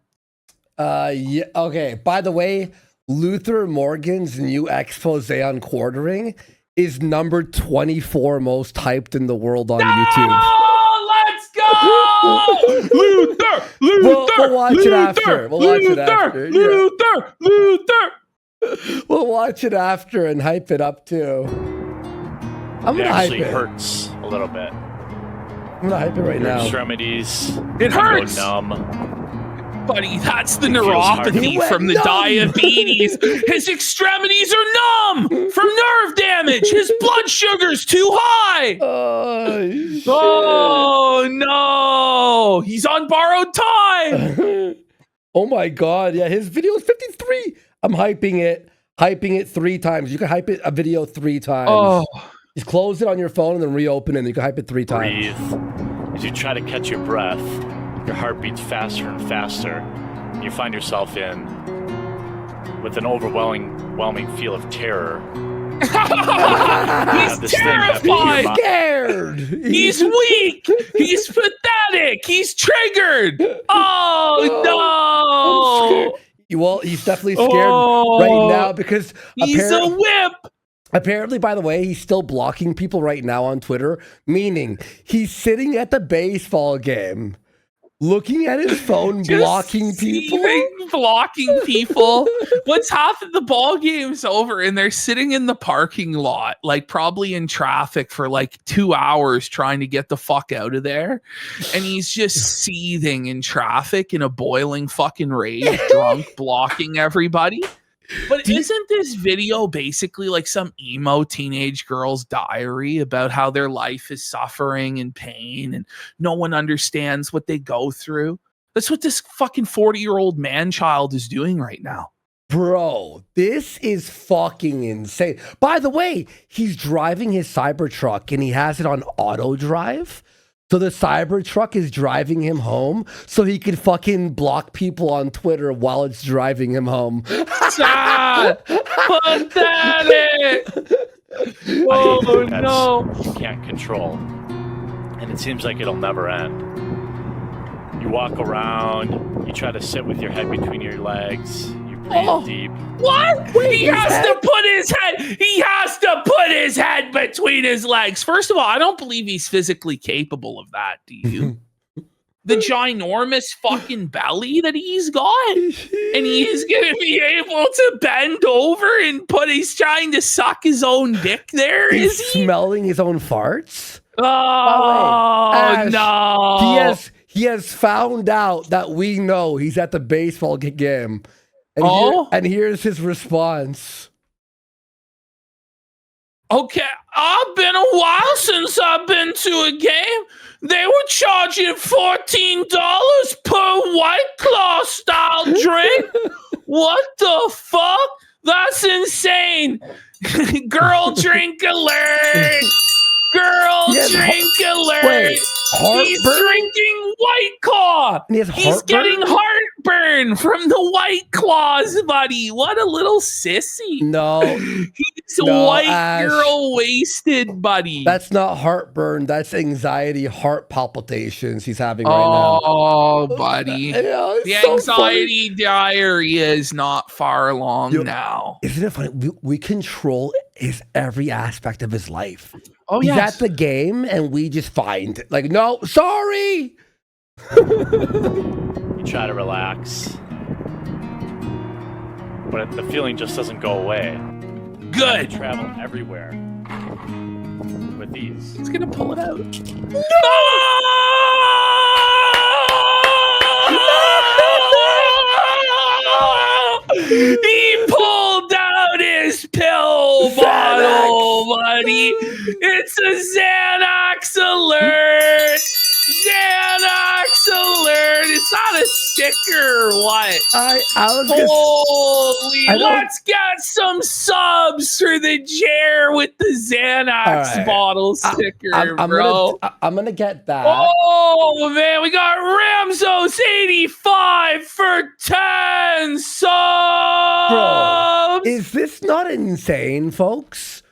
Yeah. Okay. By the way, Luther Morgan's new expose on quartering is number 24 most hyped in the world on YouTube. Let's go! Luther! We'll watch it after. We'll watch it after. Luther! We'll watch it after and hype it up too. I'm gonna hype it. It actually hurts a little bit. I'm gonna hype it right now. Extremities. It hurts. Go numb. Buddy, that's the neuropathy from the diabetes. His extremities are numb from nerve damage. His blood sugar's too high. Oh no, he's on borrowed time. Oh my god, yeah, his video is 53. I'm hyping it 3 times. You can hype it a video 3 times. Oh. Just close it on your phone and then reopen it, and you can hype it 3 times. Breathe. As you try to catch your breath, your heart beats faster and faster. You find yourself with an overwhelming feel of terror. He's terrified. He's scared. He's weak. He's pathetic. He's triggered. Oh no. Well, he's definitely scared right now because he's a whip. Apparently, by the way, he's still blocking people right now on Twitter, meaning he's sitting at the baseball game, looking at his phone, blocking people. Once half of the ball game's over and they're sitting in the parking lot, like probably in traffic for like 2 hours trying to get the fuck out of there. And he's just seething in traffic in a boiling fucking rage, drunk, blocking everybody. But isn't this video basically like some emo teenage girl's diary about how their life is suffering and pain and no one understands what they go through? That's what this fucking 40-year-old man-child is doing right now. Bro, this is fucking insane. By the way, he's driving his Cybertruck and he has it on auto drive. So the Cybertruck is driving him home so he can fucking block people on Twitter while it's driving him home. Sad! Pathetic! Oh, no. You can't control. And it seems like it'll never end. You walk around, you try to sit with your head between your legs, you breathe deep. What? Wait, he has to put his head between his legs. First of all, I don't believe he's physically capable of that, do you? The ginormous fucking belly that he's got. And he's going to be able to bend over and he's trying to suck his own dick there, He's is he? smelling his own farts? Oh, Ash, no. He has found out that we know he's at the baseball game. And here's his response. Okay, I've been a while since I've been to a game. They were charging $14 per White Claw style drink. What the fuck? That's insane. Girl drink alert. Girl drink alert. Wait, he's drinking White Claw. He's getting heartburn from the White Claws, buddy. What a little sissy. No. He's white girl wasted, buddy. That's not heartburn. That's anxiety, heart palpitations he's having right now. Oh, buddy. The anxiety diarrhea is not far along now. Isn't it funny? We control every aspect of his life. Oh, he's yes. at the game and we just find like, no, sorry. You try to relax, but the feeling just doesn't go away. Good. You travel everywhere with these. He's gonna pull it out. No! He pulled out his pill bottle, buddy. It's a Xanax alert. Xanax alert. It's not a sticker or what? Holy, let's get some subs for the chair with the Xanax bottle sticker, bro. I'm gonna get that. Oh, man, we got Ramsos 85 for 10 subs. Bro, is this not insane, folks?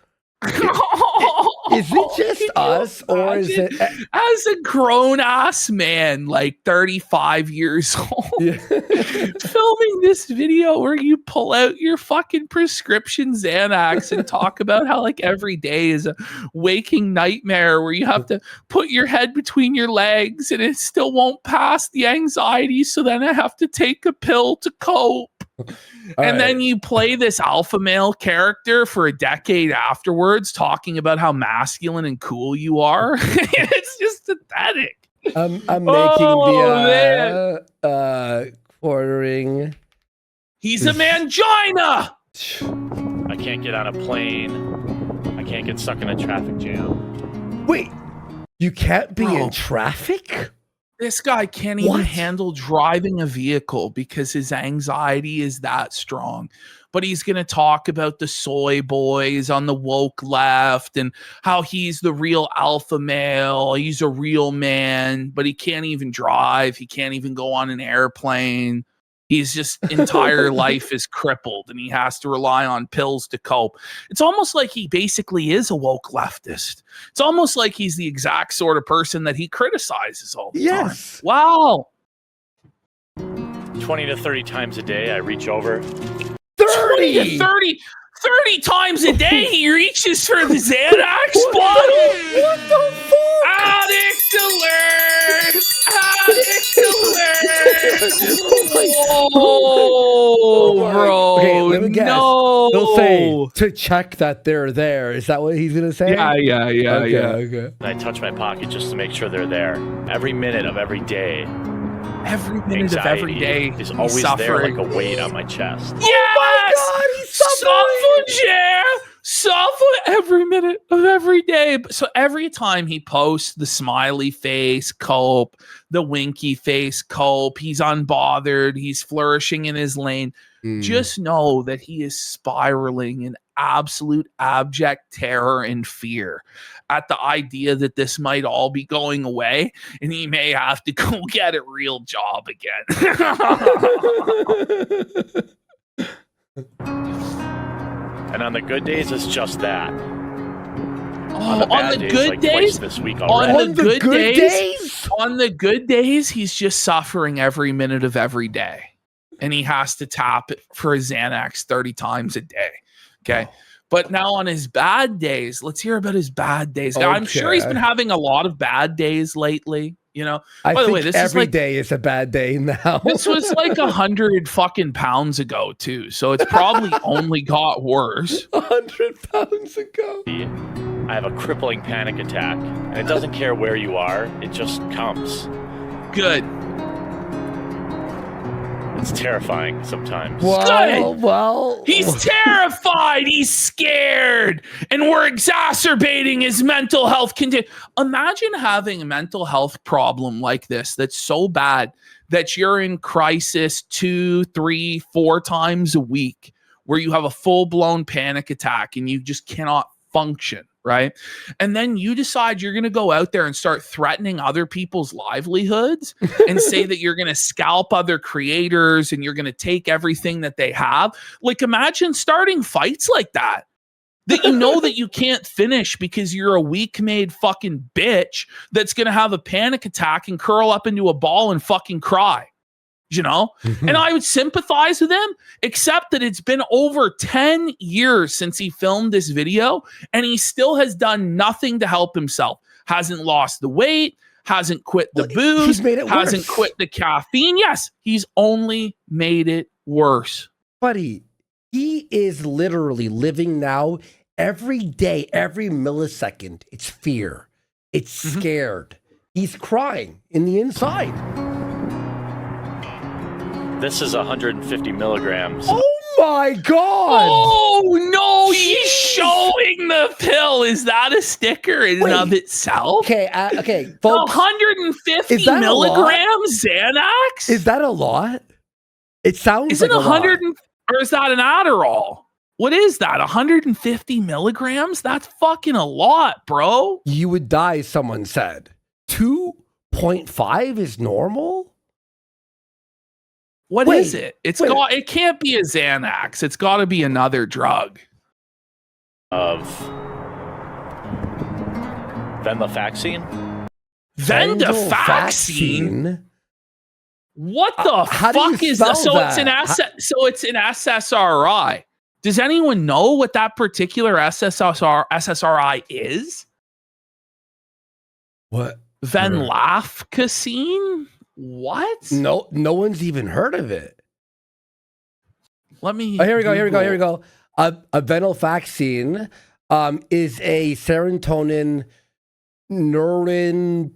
Is it just us, or is it as a grown-ass man, like 35 years old, filming this video where you pull out your fucking prescription Xanax and talk about how like every day is a waking nightmare where you have to put your head between your legs and it still won't pass the anxiety, so then I have to take a pill to cope. Then you play this alpha male character for a decade afterwards, talking about how masculine and cool you are. It's just pathetic. I'm making the quartering. He's a mangina. I can't get on a plane. I can't get stuck in a traffic jam. Wait, you can't be in traffic? This guy can't even handle driving a vehicle because his anxiety is that strong. But he's going to talk about the soy boys on the woke left and how he's the real alpha male. He's a real man, but he can't even drive. He can't even go on an airplane. He's just entire life is crippled and he has to rely on pills to cope. It's almost like he basically is a woke leftist. It's almost like he's the exact sort of person that he criticizes all the time. Wow. 20 to 30 times a day, I reach over. 20 to 30 times a day he reaches for the Xanax bottle. What the fuck? Addict alert! Addict alert! Bro. Okay, let me guess. No. He'll say to check that they're there. Is that what he's gonna say? Yeah. Okay. I touch my pocket just to make sure they're there. Every minute of every day. Every minute of every day is always there like a weight on my chest. Yes! Oh my God, he's suffering! Suffer every minute of every day. So every time he posts the smiley face cope, the winky face cope, he's unbothered, he's flourishing in his lane. Just know that he is spiraling in absolute abject terror and fear at the idea that this might all be going away and he may have to go get a real job again. And on the good days, it's just that. On the good days, this week on the good days, he's just suffering every minute of every day, and he has to tap it for his Xanax 30 times a day. Okay. But now on his bad days, let's hear about his bad days. Now, I'm sure he's been having a lot of bad days lately. You know, by the way, this every is like, day is a bad day now. This was like 100 fucking pounds ago too, so it's probably only got worse. 100 pounds ago. I have a crippling panic attack, and it doesn't care where you are; it just comes. Good. It's terrifying sometimes. Well, he's terrified. He's scared, and we're exacerbating his mental health condition. Imagine having a mental health problem like this that's so bad that you're in crisis 2, 3, 4 times a week, where you have a full-blown panic attack and you just cannot function. Right. And then you decide you're going to go out there and start threatening other people's livelihoods and say that you're going to scalp other creators and you're going to take everything that they have. Like, imagine starting fights like that you know that you can't finish because you're a weak-made fucking bitch that's going to have a panic attack and curl up into a ball and fucking cry. You know, and I would sympathize with him, except that it's been over 10 years since he filmed this video and he still has done nothing to help himself. Hasn't lost the weight, hasn't quit the booze, hasn't quit the caffeine. Yes, he's only made it worse. Buddy, he is literally living now every day, every millisecond. It's fear. It's scared. He's crying in the inside. This is 150 milligrams. Oh my God! Oh no, he's showing the pill. Is that a sticker in and of itself? Okay, folks. 150 milligrams Xanax? Is that a lot? It sounds is it like 100 a lot. Or is that an Adderall? What is that? 150 milligrams? That's fucking a lot, bro. You would die, someone said. 2.5 is normal? What is it? It can't be a Xanax. It's got to be another drug. Of venlafaxine? Venlafaxine? What the fuck is that? So it's an SSRI. Does anyone know what that particular SSRI is? What? Venlafaxine? What? No one's even heard of it. Let me. Here we go. A venlafaxine is a serotonin neuropinephrine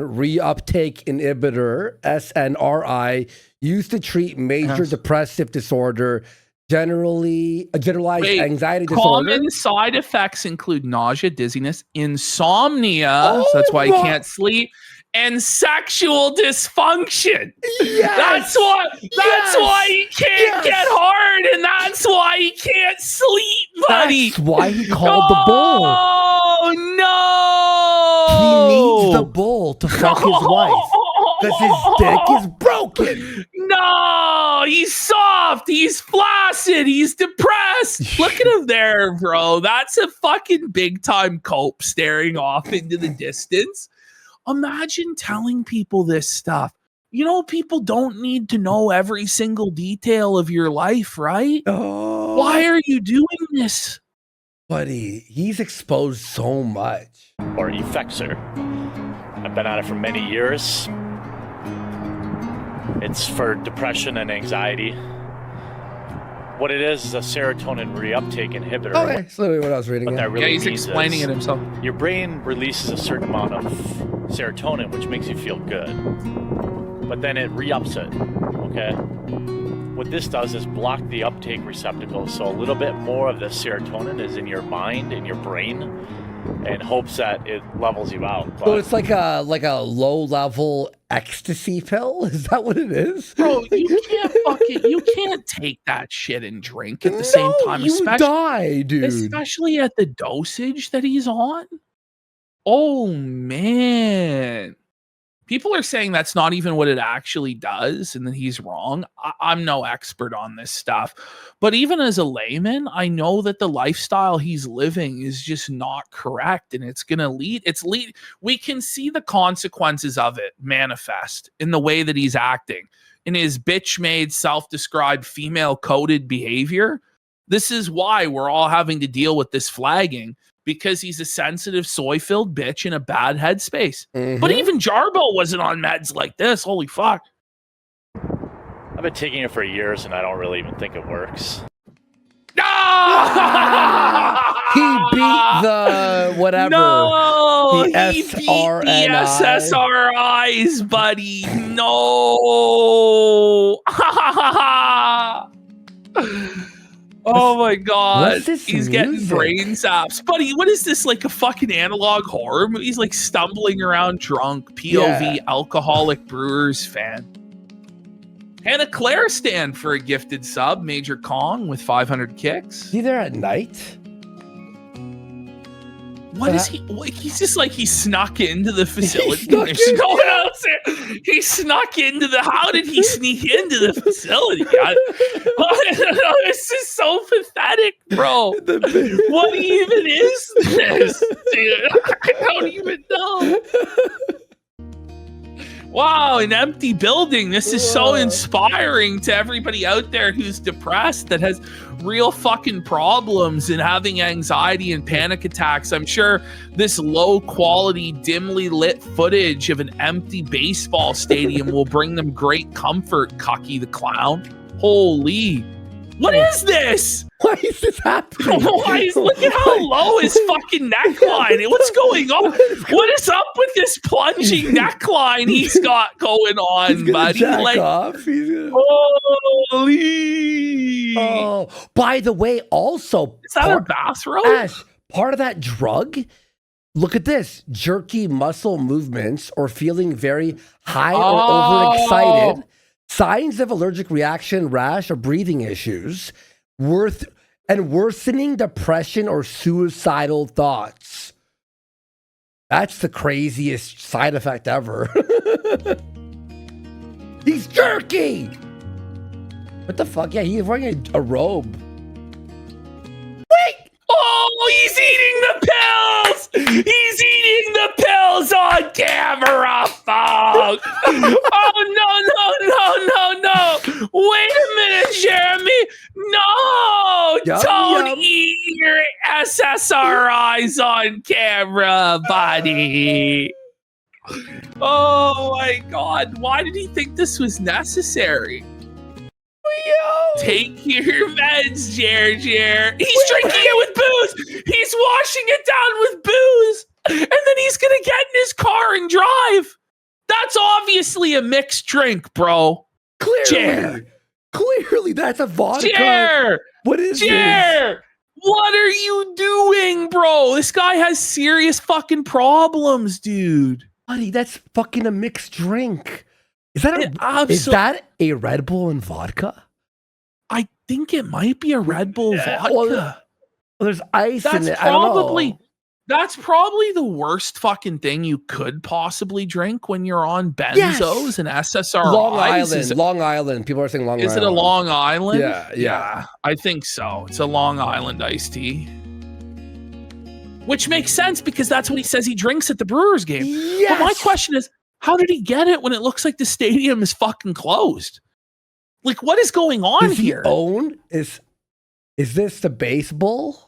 reuptake inhibitor, SNRI, used to treat major depressive disorder, generalized anxiety disorder. Common side effects include nausea, dizziness, insomnia. So that's why you can't sleep. And sexual dysfunction. Yes. That's why he can't get hard, and that's why he can't sleep, buddy. That's why he called the bull. Oh no! He needs the bull to fuck his wife because his dick is broken. No, he's soft. He's flaccid. He's depressed. Look at him there, bro. That's a fucking big time cope staring off into the distance. Imagine telling people this stuff. You know, people don't need to know every single detail of your life, right? Oh. Why are you doing this? Buddy, he's exposed so much. Or Effexor. I've been on it for many years. It's for depression and anxiety. What it is a serotonin reuptake inhibitor. Okay, that's literally what I was reading. What that really he's means explaining it himself. Your brain releases a certain amount of serotonin, which makes you feel good. But then it re-ups it, okay? what this does is block the uptake receptacle, so a little bit more of the serotonin is in your mind, in your brain, in hopes that it levels you out. But so it's like a low-level ecstasy pill? Is that what it is? Bro, you can't take that shit and drink at the same time. You die, dude. Especially at the dosage that he's on. Oh, man. People are saying that's not even what it actually does, and that he's wrong. I'm no expert on this stuff. But even as a layman, I know that the lifestyle he's living is just not correct, and it's going to lead. We can see the consequences of it manifest in the way that he's acting, in his bitch-made, self-described, female-coded behavior. This is why we're all having to deal with this flagging, because he's a sensitive, soy-filled bitch in a bad headspace. But even Jarbo wasn't on meds like this. Holy fuck. I've been taking it for years, and I don't really even think it works. He beat the whatever. No, the he beat the SSRIs, buddy. No. Oh my god. He's getting brain zaps. Buddy, what is this, like a fucking analog horror movie? He's like stumbling around drunk, POV, alcoholic Brewers fan. Hannah Claire stand for a gifted sub. Major Kong with 500 kicks. Is he there at night? What is he? He's just like he snuck into the facility. There's no one else there. He snuck into the. How did he sneak into the facility? This is so pathetic, bro. What even is this, dude? I don't even know. Wow, an empty building. This is so inspiring to everybody out there who's depressed, that has real fucking problems and having anxiety and panic attacks. I'm sure this low quality, dimly lit footage of an empty baseball stadium will bring them great comfort, Cucky the Clown. Holy. What is this? Why is this happening? Look at how low his fucking neckline. What's going on? What is up with this plunging neckline he's got going on, buddy? Jack off. Holy. Oh, by the way, also, is that a bathrobe? Ash, part of that drug. Look at this: jerky muscle movements or feeling very high or overexcited. Signs of allergic reaction, rash, or breathing issues, worsening depression or suicidal thoughts. That's the craziest side effect ever. He's jerky! What the fuck? Yeah, he's wearing a robe. Wait! Oh, he's eating the pills! He's eating the pills on camera, folks! Oh, no. Wait a minute, Jeremy. No! Don't eat your SSRIs on camera, buddy. Oh, my God. Why did he think this was necessary? Take your meds, Jer. He's drinking it with booze. He's washing it down with booze. And then he's going to get in his car and drive. That's obviously a mixed drink, bro. Clearly, that's a vodka. Jer! What is this? What are you doing, bro? This guy has serious fucking problems, dude. Buddy, that's fucking a mixed drink. Is that a Red Bull and vodka? I think it might be a Red Bull vodka. Well, there's ice in it. I don't know. That's probably the worst fucking thing you could possibly drink when you're on benzos and SSRIs. Long Island. People are saying Long Island. Is it a Long Island? Yeah. I think so. It's a Long Island iced tea. Which makes sense because that's what he says he drinks at the Brewers game. Yes. But my question is, how did he get it when it looks like the stadium is fucking closed? Like, what is going on here? Is this the baseball?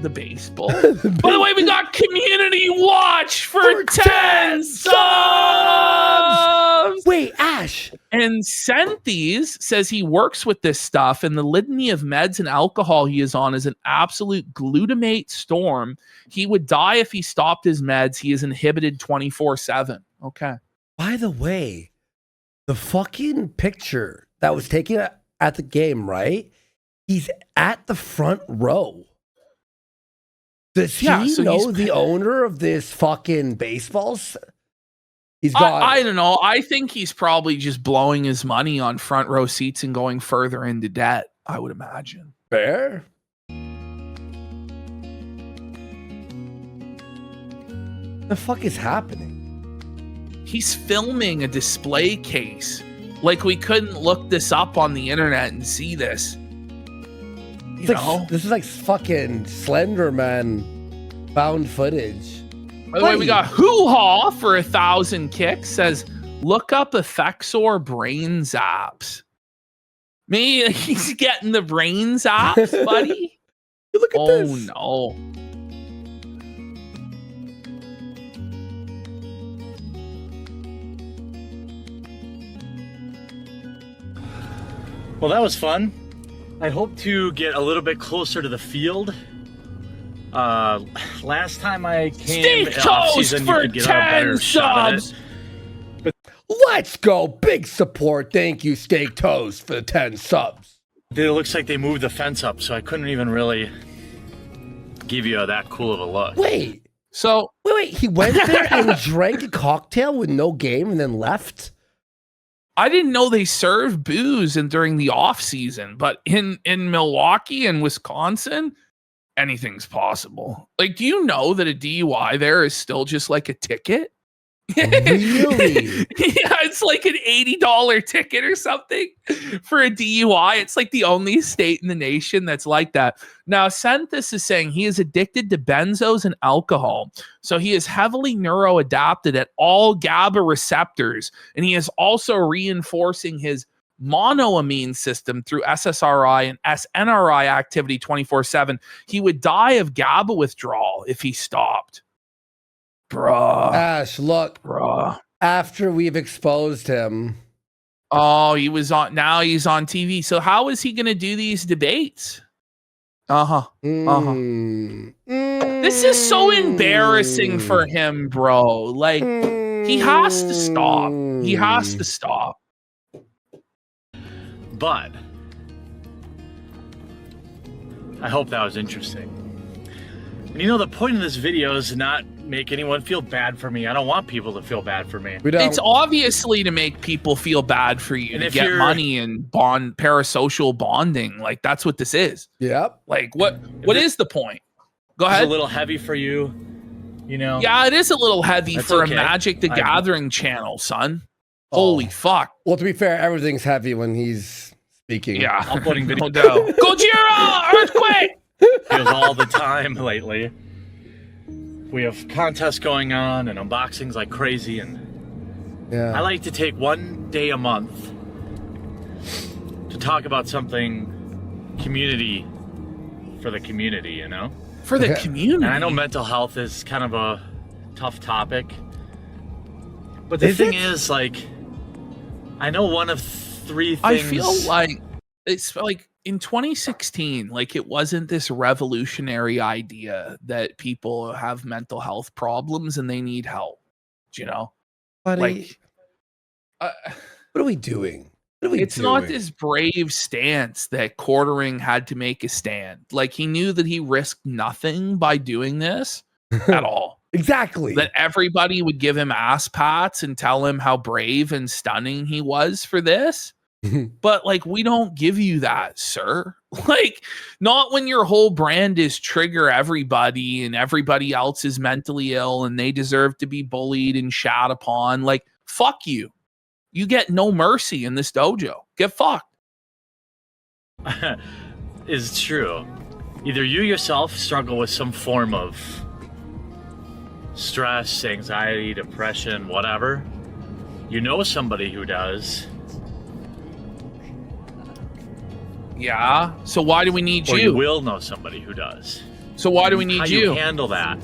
The baseball. By the way, we got community watch for 10 subs. Wait, Ash. And Senthes says he works with this stuff, and the litany of meds and alcohol he is on is an absolute glutamate storm. He would die if he stopped his meds. He is inhibited 24/7. Okay. By the way, the fucking picture that was taking it at the game, right? He's at the front row. Does he know the owner of this fucking baseball? He's gone. I don't know. I think he's probably just blowing his money on front row seats and going further into debt, I would imagine. Fair. The fuck is happening? He's filming a display case. Like, we couldn't look this up on the internet and see this. This is like fucking Slender Man found footage. By the way, we got hoo-ha for 1,000 kicks. Says, look up Effexor brain zaps. Me, he's getting the brain zaps, buddy. Look at this. Oh, no. Well, that was fun. I hope to get a little bit closer to the field. Last time I came off season, you could get a better shot at it. But let's go. Big support. Thank you, Steak Toast, for the 10 subs. It looks like they moved the fence up, so I couldn't even really give you that cool of a look. Wait. So wait. He went there and drank a cocktail with no game and then left? I didn't know they served booze during the off season, but in Milwaukee and Wisconsin, anything's possible. Like, do you know that a DUI there is still just like a ticket? Really? Yeah, it's like an $80 ticket or something for a DUI. It's like the only state in the nation that's like that. Now, Senthis is saying he is addicted to benzos and alcohol. So he is heavily neuroadapted at all GABA receptors. And he is also reinforcing his monoamine system through SSRI and SNRI activity 24/7. He would die of GABA withdrawal if he stopped. Bruh. Ash, look. Bruh. After we've exposed him. Oh, now he's on TV. So how is he going to do these debates? This is so embarrassing for him, bro. Like, he has to stop. He has to stop. But I hope that was interesting. You know, the point of this video is to not make anyone feel bad for me. I don't want people to feel bad for me. It's obviously to make people feel bad for you, and to get money and parasocial bonding. Like, that's what this is. Yep. Like, what is the point? Go ahead. It's a little heavy for you, you know? Yeah, it is a little heavy for a Magic the Gathering channel, son. Holy fuck. Well, to be fair, everything's heavy when he's speaking. Yeah. I'm putting video Gojira! Earthquake! videos all the time lately. We have contests going on and unboxings like crazy, and I like to take one day a month to talk about something community for the community, you know? For the community? And I know mental health is kind of a tough topic, but the thing is, like, I know one of three things. I feel like it's like in 2016, like, it wasn't this revolutionary idea that people have mental health problems and they need help. Do you know? Buddy, what are we doing? It's not this brave stance that Quartering had to make a stand. Like, he knew that he risked nothing by doing this at all. Exactly. That everybody would give him ass pats and tell him how brave and stunning he was for this. But, like, we don't give you that, sir. Like, not when your whole brand is trigger everybody and everybody else is mentally ill and they deserve to be bullied and shat upon. Like, fuck you. You get no mercy in this dojo. Get fucked. Is true. Either you yourself struggle with some form of stress, anxiety, depression, whatever. You know somebody who does. Yeah. So why do we need Or you? you will know somebody who does. So why do we need How you? you handle that,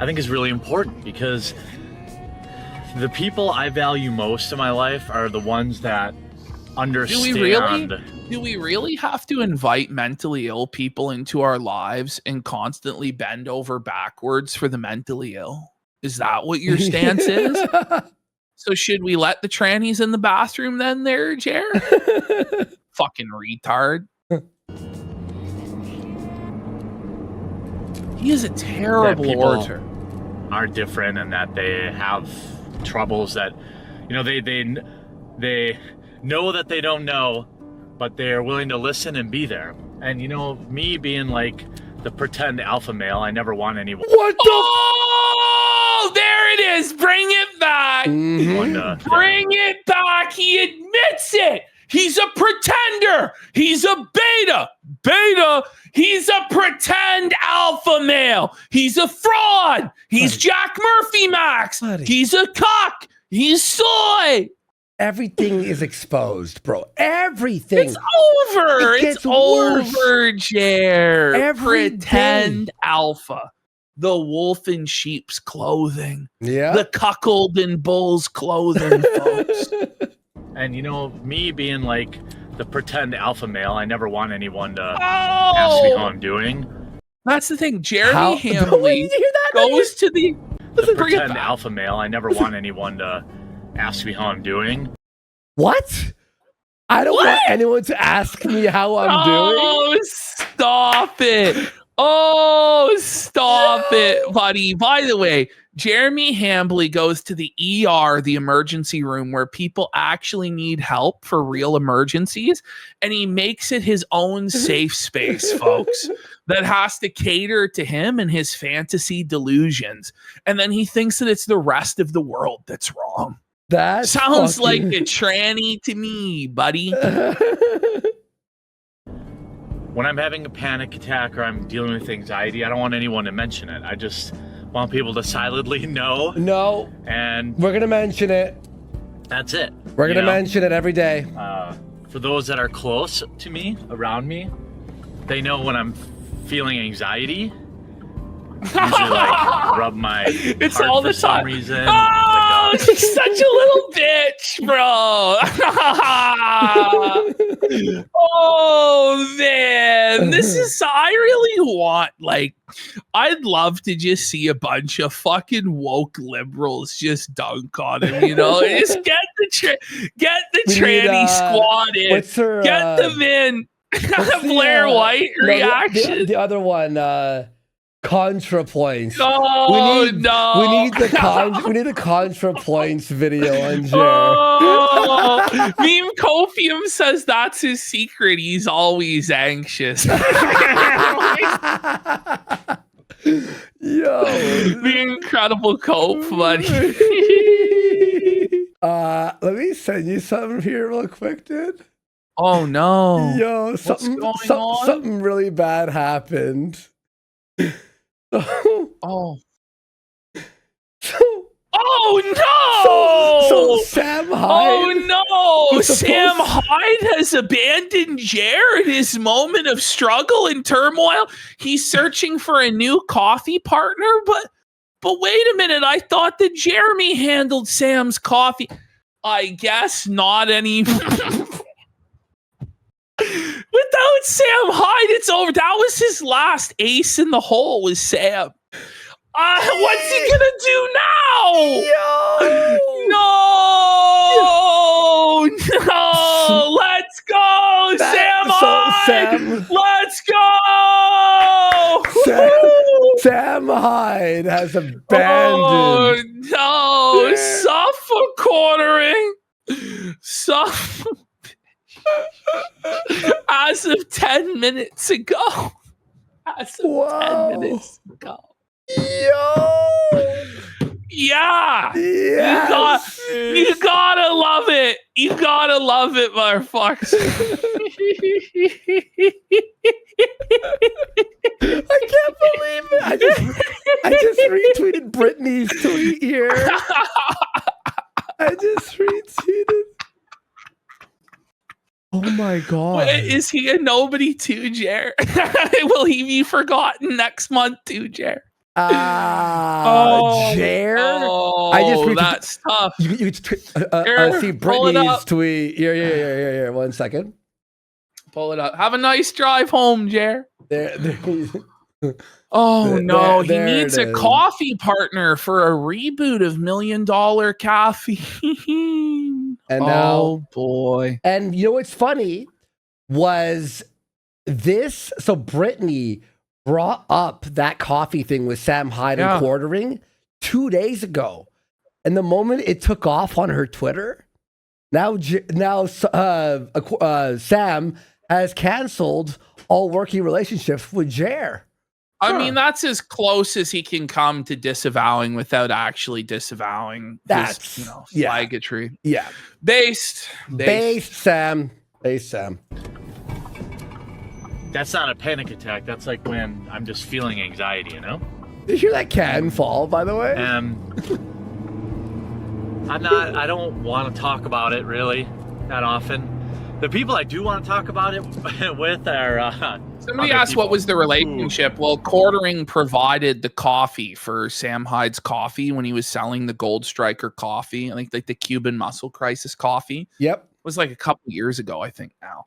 I think, is really important, because the people I value most in my life are the ones that understand. Do we really have to invite mentally ill people into our lives and constantly bend over backwards for the mentally ill? Is that what your stance is? So should we let the trannies in the bathroom then there, Jer? Fucking retard. He is a terrible orator. Are different and that they have troubles that, you know, they know that they don't know, but they're willing to listen and be there. And, you know, me being like the pretend alpha male, I never want anyone. What the? Oh, there it is. Bring it back. Mm-hmm. Bring it back. He admits it. He's a pretender. He's a beta. He's a pretend alpha male. He's a fraud. He's Jack Murphy Max. He's a cock. He's soy. Everything is exposed, bro. Everything. It's over. It's over, Jer. Pretend alpha. The wolf in sheep's clothing. Yeah. The cuckold in bull's clothing, folks. And, you know, me being like the pretend alpha male, I never want anyone to ask me how I'm doing. That's the thing. Jeremy Hambly goes to the pretend alpha male. I never want anyone to ask me how I'm doing. What? I don't want anyone to ask me how I'm doing. Oh, stop it. Oh, stop it, buddy. By the way, Jeremy Hambly goes to the ER, the emergency room, where people actually need help for real emergencies, and he makes it his own safe space, folks, that has to cater to him and his fantasy delusions. And then he thinks that it's the rest of the world that's wrong. That sounds like a tranny to me, buddy. When I'm having a panic attack or I'm dealing with anxiety, I don't want anyone to mention it. I just want people to silently know. No. And we're going to mention it. That's it. We're going to mention it every day. For those that are close to me, around me, they know when I'm feeling anxiety. Usually like rub my it's heart all for the some time. reason. Oh, she's such a little bitch, bro. Oh man, this is. I really want, like, I'd love to just see a bunch of fucking woke liberals just dunk on him. You know, just get the tranny squad in. What's her, get them in. Blair White reaction. The other one. ContraPoints. Oh, we need the ContraPoints video on Jer. Oh, Meme Copium says that's his secret. He's always anxious. Yo, the incredible cope, buddy. Let me send you something here real quick, dude. Oh no. Yo, something really bad happened. Oh no! So Sam Hyde. Oh no! Sam Hyde has abandoned Jer in his moment of struggle and turmoil. He's searching for a new coffee partner, but wait a minute! I thought that Jeremy handled Sam's coffee. I guess not any. Without Sam Hyde, it's over. That was his last ace in the hole, was Sam. What's he gonna do now? No! Let's go, Sam Hyde! Let's go! Sam Hyde has abandoned. Oh no! Suffocating. As of 10 minutes ago. Yo! Yeah! Yes. You gotta love it! You gotta love it, motherfuckers! I can't believe it! I just retweeted Brittany's tweet here. I just retweeted. Oh my god. Wait, is he a nobody too, Jer? Will he be forgotten next month too, Jer? Jer? I just that's tough. You see Brittany's tweet. Here. 1 second. Pull it up. Have a nice drive home, Jer. There. Oh no, he there needs it a is. coffee partner for a reboot of $1 Million Caffeine. And now, oh boy. And you know what's funny was this. So Brittany brought up that coffee thing with Sam Hyde and quartering 2 days ago. And the moment it took off on her Twitter, now Sam has canceled all working relationships with Jer. I mean, that's as close as he can come to disavowing without actually disavowing. That's flagotry. Yeah. Based, Sam. That's not a panic attack. That's like when I'm just feeling anxiety, you know? Did you hear that can fall, by the way? I don't want to talk about it really that often. The people I do want to talk about it with are somebody asked what was the relationship. Well, quartering provided the coffee for Sam Hyde's coffee when he was selling the Gold Striker coffee. I think like the Cuban Muscle Crisis coffee. Yep. It was like a couple years ago, I think now.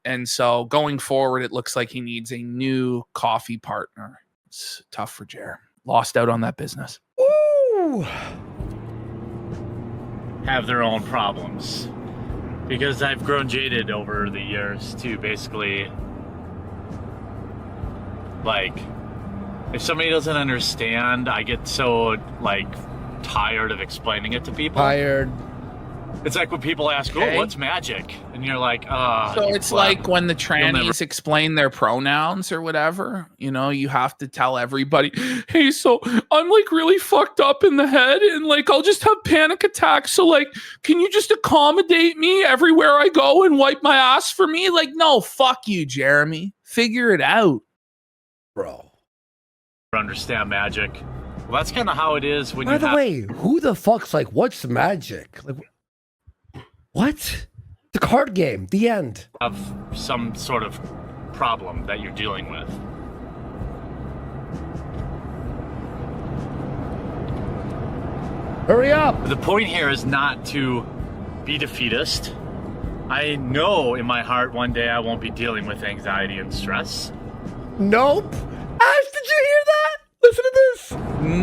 And so going forward, it looks like he needs a new coffee partner. It's tough for Jer. Lost out on that business. Ooh. Have their own problems. Because I've grown jaded over the years to basically, like, if somebody doesn't understand, I get so, like, tired of explaining it to people. It's like when people ask, oh, what's magic? And you're like, So it's like when the trannies explain their pronouns or whatever, you know, you have to tell everybody, hey, so I'm like really fucked up in the head and like I'll just have panic attacks. So like, can you just accommodate me everywhere I go and wipe my ass for me? Like, no, fuck you, Jeremy. Figure it out. Bro. Understand magic. Well, that's kind of how it is when By the way, who the fuck's like, what's magic? Like, what? The card game. The end. Have some sort of problem that you're dealing with. Hurry up. The point here is not to be defeatist. I know in my heart one day I won't be dealing with anxiety and stress. Nope. Ash, did you hear that? Listen to this.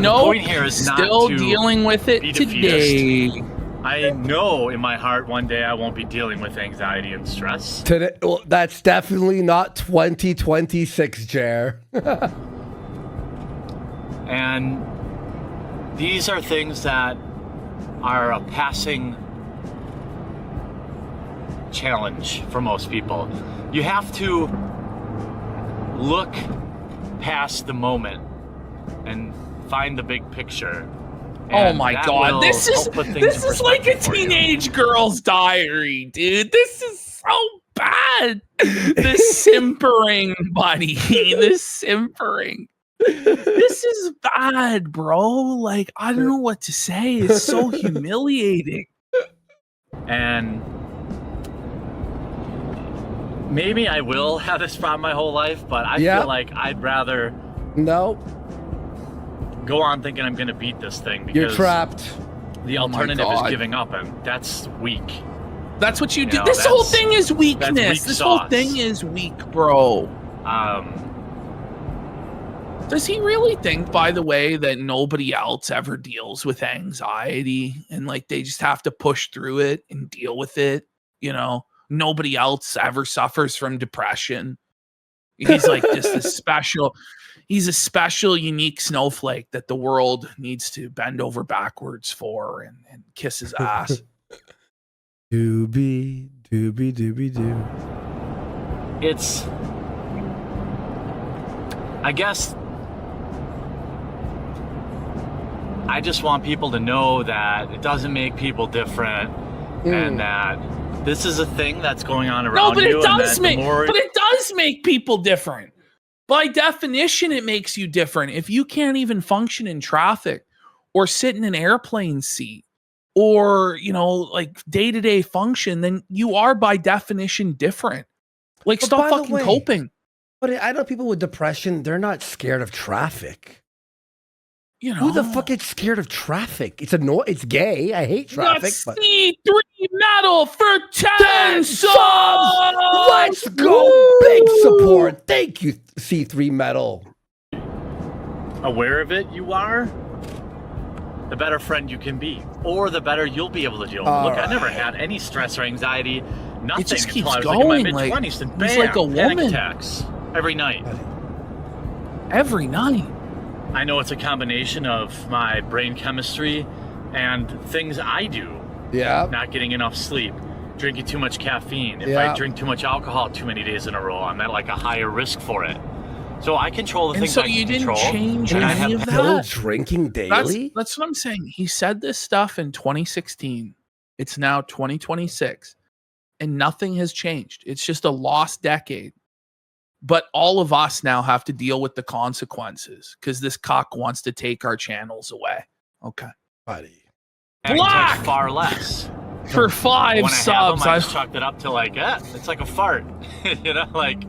No. The point here is still not to dealing with it be today. defeatist. I know in my heart one day I won't be dealing with anxiety and stress. Today, well, that's definitely not 2026, Jer. And these are things that are a passing challenge for most people. You have to look past the moment and find the big picture. Oh my God! This is like a teenage girl's diary, dude. This is so bad. The simpering, buddy. The simpering. This is bad, bro. Like I don't know what to say. It's so humiliating. And maybe I will have this problem my whole life, but I feel like I'd rather go on thinking I'm going to beat this thing because you're trapped. The alternative is giving up, and that's weak. That's what you do. This whole thing is weakness. This whole thing is weak, bro. Does he really think, by the way, that nobody else ever deals with anxiety and like they just have to push through it and deal with it? You know, nobody else ever suffers from depression. He's like just a special. He's a special, unique snowflake that the world needs to bend over backwards for and kiss his ass. Doobie. It's, I guess, I just want people to know that it doesn't make people different and that this is a thing that's going on around you. No, but it does make people different. By definition, it makes you different. If you can't even function in traffic or sit in an airplane seat or, you know, like day-to-day function, then you are by definition different. Like, stop fucking coping. But I know people with depression, they're not scared of traffic. You know, who the fuck is scared of traffic? It's gay. I hate traffic. C3 medal for 10 subs. Let's go, big support. Thank you, C3 Metal. Aware of it you are, the better friend you can be, or the better you'll be able to deal with it. Look, I never had any stress or anxiety, nothing It just until keeps I was going. like in my mid-20s. Then He's bam, like a panic woman. attacks every night. Every night. I know it's a combination of my brain chemistry and things I do. Yeah. Not getting enough sleep, drinking too much caffeine. If Yeah. I drink too much alcohol too many days in a row, I'm at like a higher risk for it. So I control the And things so I can you didn't control. change and I any have of Still that. drinking daily? That's what I'm saying. He said this stuff in 2016. It's now 2026, and nothing has changed. It's just a lost decade. But all of us now have to deal with the consequences because this cock wants to take our channels away. Okay, buddy. And I touch far less. For 5 when I subs, have them, I I've just chalked it up to like, it's like a fart. You know, like,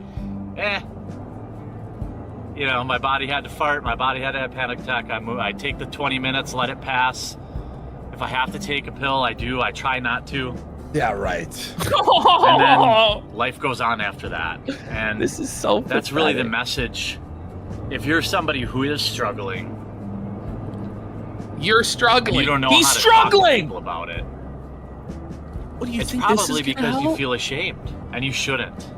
You know, my body had to fart. My body had to have a panic attack. I take the 20 minutes, let it pass. If I have to take a pill, I do. I try not to. Yeah, right. And then life goes on after that. And this is so that's really the message. If you're somebody who is struggling, you're struggling. And you don't know He's how to struggling. talk to people about it. What do you it's think this is probably gonna because you help? feel ashamed, and you shouldn't.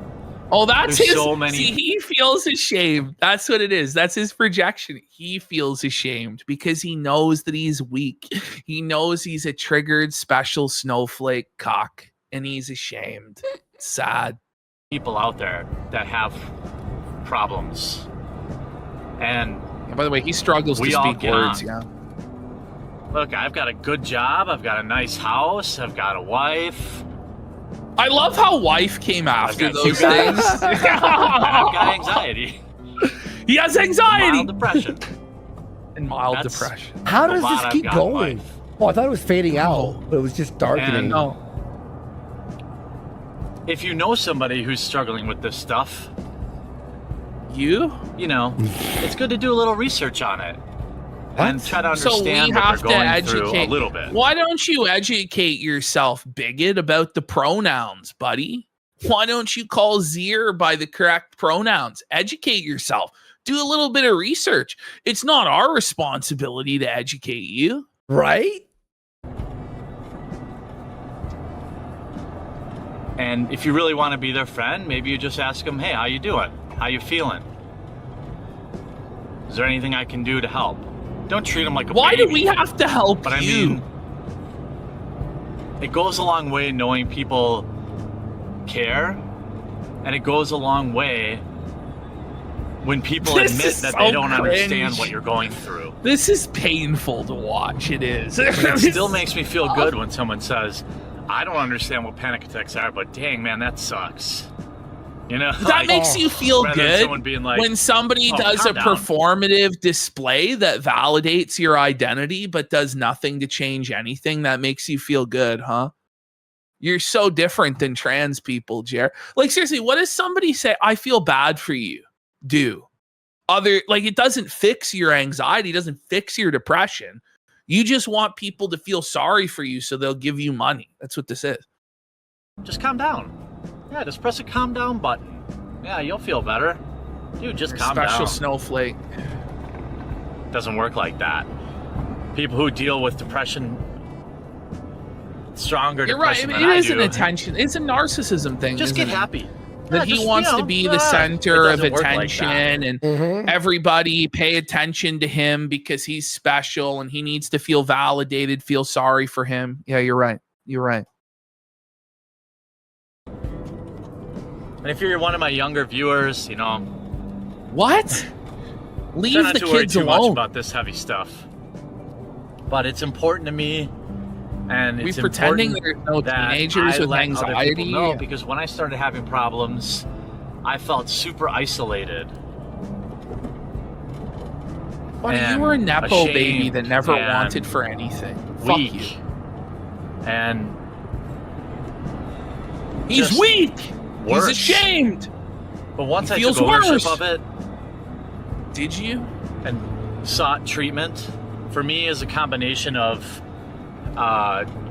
Oh, that's There's his. so many- See, he feels ashamed. That's what it is. That's his projection. He feels ashamed because he knows that he's weak. He knows he's a triggered special snowflake cock, and he's ashamed. Sad. People out there that have problems, and by the way, he struggles to we all speak get words. on. Yeah. Look, I've got a good job. I've got a nice house. I've got a wife. I love how wife came after got those two guys. things. I've got anxiety. He has anxiety. Mild depression. And mild That's depression. How a does lot this I've keep got in going? life. Oh, I thought it was fading out, but it was just darkening. And- No. If you know somebody who's struggling with this stuff, you know, it's good to do a little research on it. And try to So we understand what have they're to going through a educate. little bit. Why don't you educate yourself, bigot, about the pronouns, buddy? Why don't you call Zier by the correct pronouns? Educate yourself. Do a little bit of research. It's not our responsibility to educate you. Right? And if you really want to be their friend, maybe you just ask them, hey, how you doing? How you feeling? Is there anything I can do to help? Don't treat them like a Why baby. do we have to help But you? I mean, it goes a long way knowing people care, and it goes a long way when people This admit is that so they don't cringe. understand what you're going through. This is painful to watch. It is. But it still makes me feel good when someone says, I don't understand what panic attacks are, but dang, man, that sucks. You know, That makes you feel rather than good someone being like, when somebody "Oh, does a calm down." performative display that validates your identity but does nothing to change anything. That makes you feel good, huh? You're so different than trans people, Jer. Like, seriously, what does somebody say, I feel bad for you, do? It doesn't fix your anxiety, it doesn't fix your depression. You just want people to feel sorry for you so they'll give you money. That's what this is. Just calm down. Yeah, just press a calm down button. Yeah, you'll feel better. Dude, just calm down. Special snowflake. Doesn't work like that. People who deal with depression, stronger You're right. depression It than I is do, an attention. It's a narcissism thing. just get isn't it? happy. That Yeah, he wants to be the center of attention and everybody pay attention to him because he's special and he needs to feel validated, feel sorry for him. Yeah, you're right. You're right. And if you're one of my younger viewers, you know, what? try Leave not the to worry kids too much alone. about this heavy stuff. But it's important to me, and We it's pretending important there's no that teenagers I with let other people anxiety. know, because when I started having problems, I felt super isolated. Buddy, you and were a nepo ashamed baby that never and wanted for anything. Fuck weak. you. And He's just weak. worse. He's ashamed. But once He I feels took ownership worse. of it, Did you? and sought treatment, for me is a combination of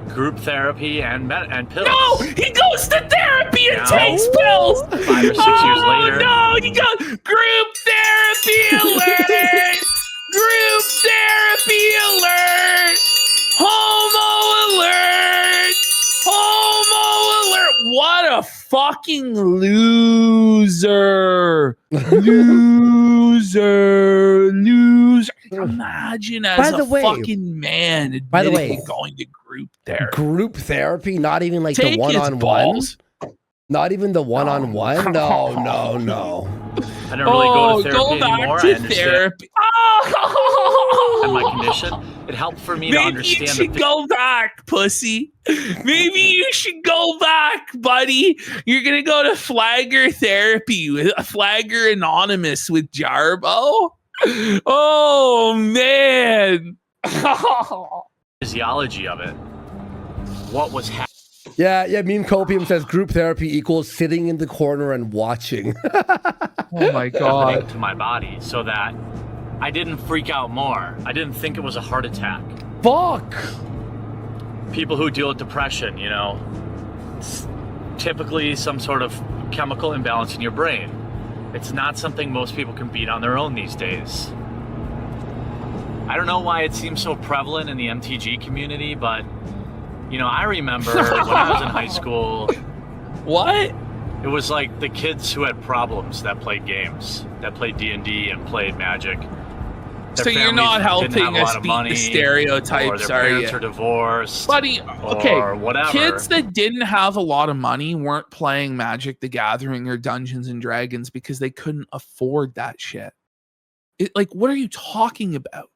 group therapy and pills. No, he goes to therapy and takes pills. 5 or 6 years later. No, he goes group therapy alert. Group therapy alert. Homo alert. Homo alert. What a fucking loser. Loser. Imagine as a fucking man admitting going to group therapy. Group therapy? Not even like the one-on-one? Not even the one-on-one? No. I don't really go to therapy go back anymore. to therapy. And my condition, it helped for me to understand. Maybe you should go back, pussy. Maybe you should go back, buddy. You're gonna go to Flagger therapy with Flagger Anonymous with Jarbo. Oh man. Physiology of it. What was happening? Yeah. Meme Copium says group therapy equals sitting in the corner and watching. Oh my god. To my body so that I didn't freak out more. I didn't think it was a heart attack. Fuck. People who deal with depression, you know, it's typically some sort of chemical imbalance in your brain. It's not something most people can beat on their own these days. I don't know why it seems so prevalent in the MTG community, but, you know, I remember when I was in high school. What? It was like the kids who had problems that played games, that played D&D and played Magic. So you're not helping us beat the stereotypes, are you? Or their parents are divorced, buddy. Okay, or whatever. Kids that didn't have a lot of money weren't playing Magic the Gathering or Dungeons and Dragons because they couldn't afford that shit. Like, what are you talking about?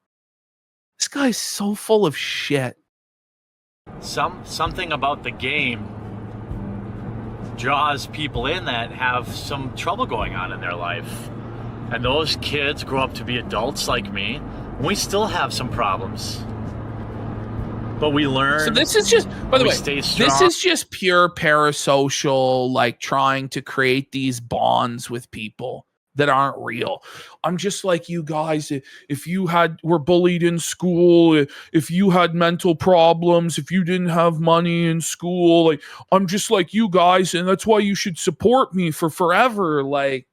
This guy's so full of shit. Something about the game draws people in that have some trouble going on in their life. And those kids grow up to be adults like me. We still have some problems. But we learn. So this is just, by the way, stay strong. This is just pure parasocial, like trying to create these bonds with people that aren't real. I'm just like you guys. If you were bullied in school, if you had mental problems, if you didn't have money in school, like I'm just like you guys, and that's why you should support me for forever. Like,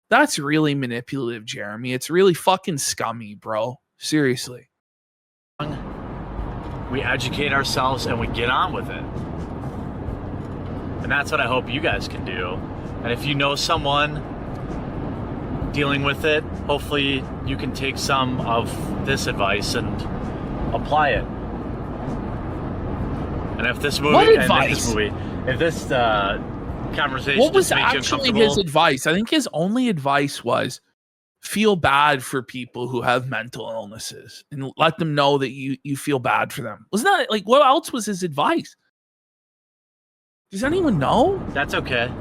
that's really manipulative, Jeremy. It's really fucking scummy, bro. Seriously. We educate ourselves and we get on with it. And that's what I hope you guys can do. And if you know someone dealing with it, hopefully you can take some of this advice and apply it. And if this movie, if this conversation, what was actually his advice? I think his only advice was feel bad for people who have mental illnesses and let them know that you feel bad for them. Wasn't that like, what else was his advice? Does anyone know? That's okay.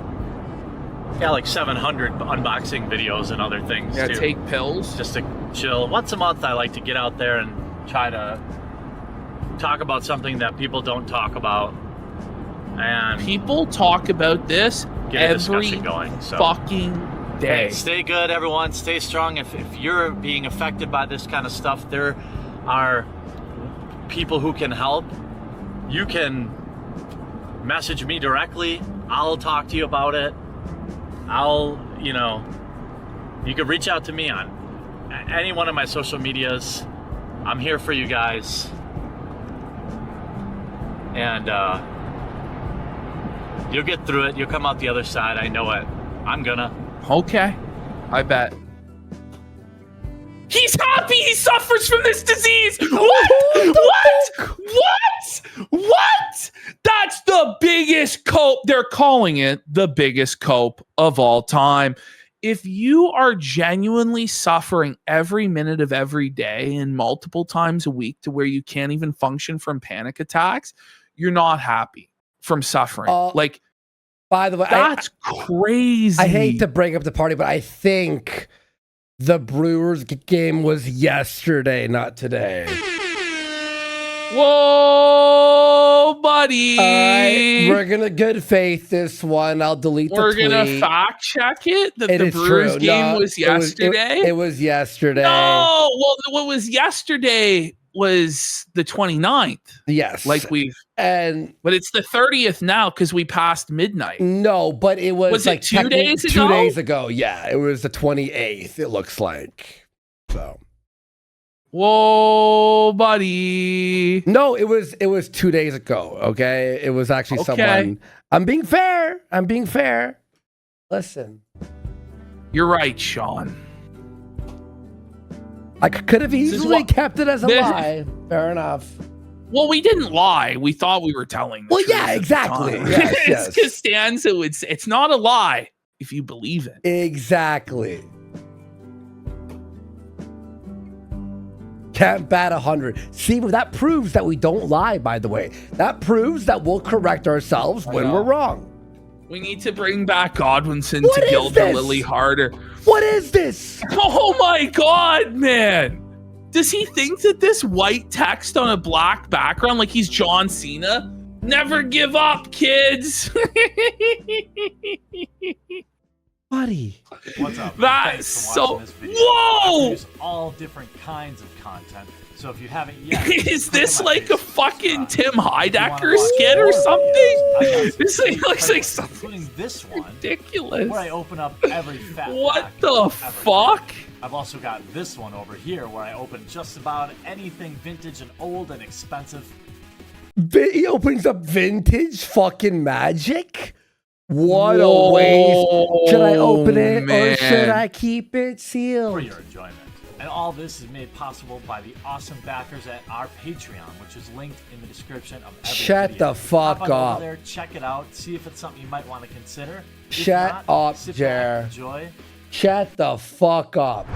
Yeah, like 700 unboxing videos and other things. Yeah, too. take pills. Just to chill. Once a month, I like to get out there and try to talk about something that people don't talk about. And people talk about this every going, so. fucking day. Hey, stay good, everyone. Stay strong. If you're being affected by this kind of stuff, there are people who can help. You can message me directly. I'll talk to you about it. You can reach out to me on any one of my social medias. I'm here for you guys. And you'll get through it. You'll come out the other side. I know it. I'm gonna. Okay. I bet. He's happy he suffers from this disease. What? That's the biggest cope. They're calling it the biggest cope of all time. If you are genuinely suffering every minute of every day and multiple times a week to where you can't even function from panic attacks, you're not happy from suffering. By the way, that's crazy. I hate to break up the party, but I think the Brewers game was yesterday, not today. Whoa, buddy. All right, we're going to good faith this one. I'll delete the tweet. We're going to fact check it that the Brewers game was yesterday? It was yesterday. No, well, what was yesterday? was the 29th. Yes. But it's the 30th now because we passed midnight. No, but it was like it 2 days ago? 2 days ago. Yeah, it was the 28th. It looks like. So. Whoa, buddy. No, it was 2 days ago. Okay, it was actually someone. I'm being fair. Listen. You're right, Sean. I could have easily kept it as a lie. Fair enough. Well, we didn't lie. We thought we were telling the truth. Yeah, exactly. It's Costanza would say, it's not a lie if you believe it. Exactly. Can't bat 100. See, that proves that we don't lie, by the way. That proves that we'll correct ourselves when we're wrong. We need to bring back Godwinson to gild the lily harder. What is this? Oh my God, man. Does he think that this white text on a black background, like he's John Cena? Never give up, kids. Buddy. What's up? That's so... Whoa! There's all different kinds of content. So if you haven't yet... Is this like a fucking Tim Heidecker skit or something? This thing looks like something this one, ridiculous. Where I open up every fat What fact the fuck? I've also got this one over here where I open just about anything vintage and old and expensive. He opens up vintage fucking magic? What a waste. Should I open it or should I keep it sealed? For your enjoyment. And all this is made possible by the awesome backers at our Patreon, which is linked in the description of every Shut video. the fuck Hop on up. over there, check it out, see if it's something you might want to consider. If Shut not, up, sit back, Jer. enjoy. Shut the fuck up.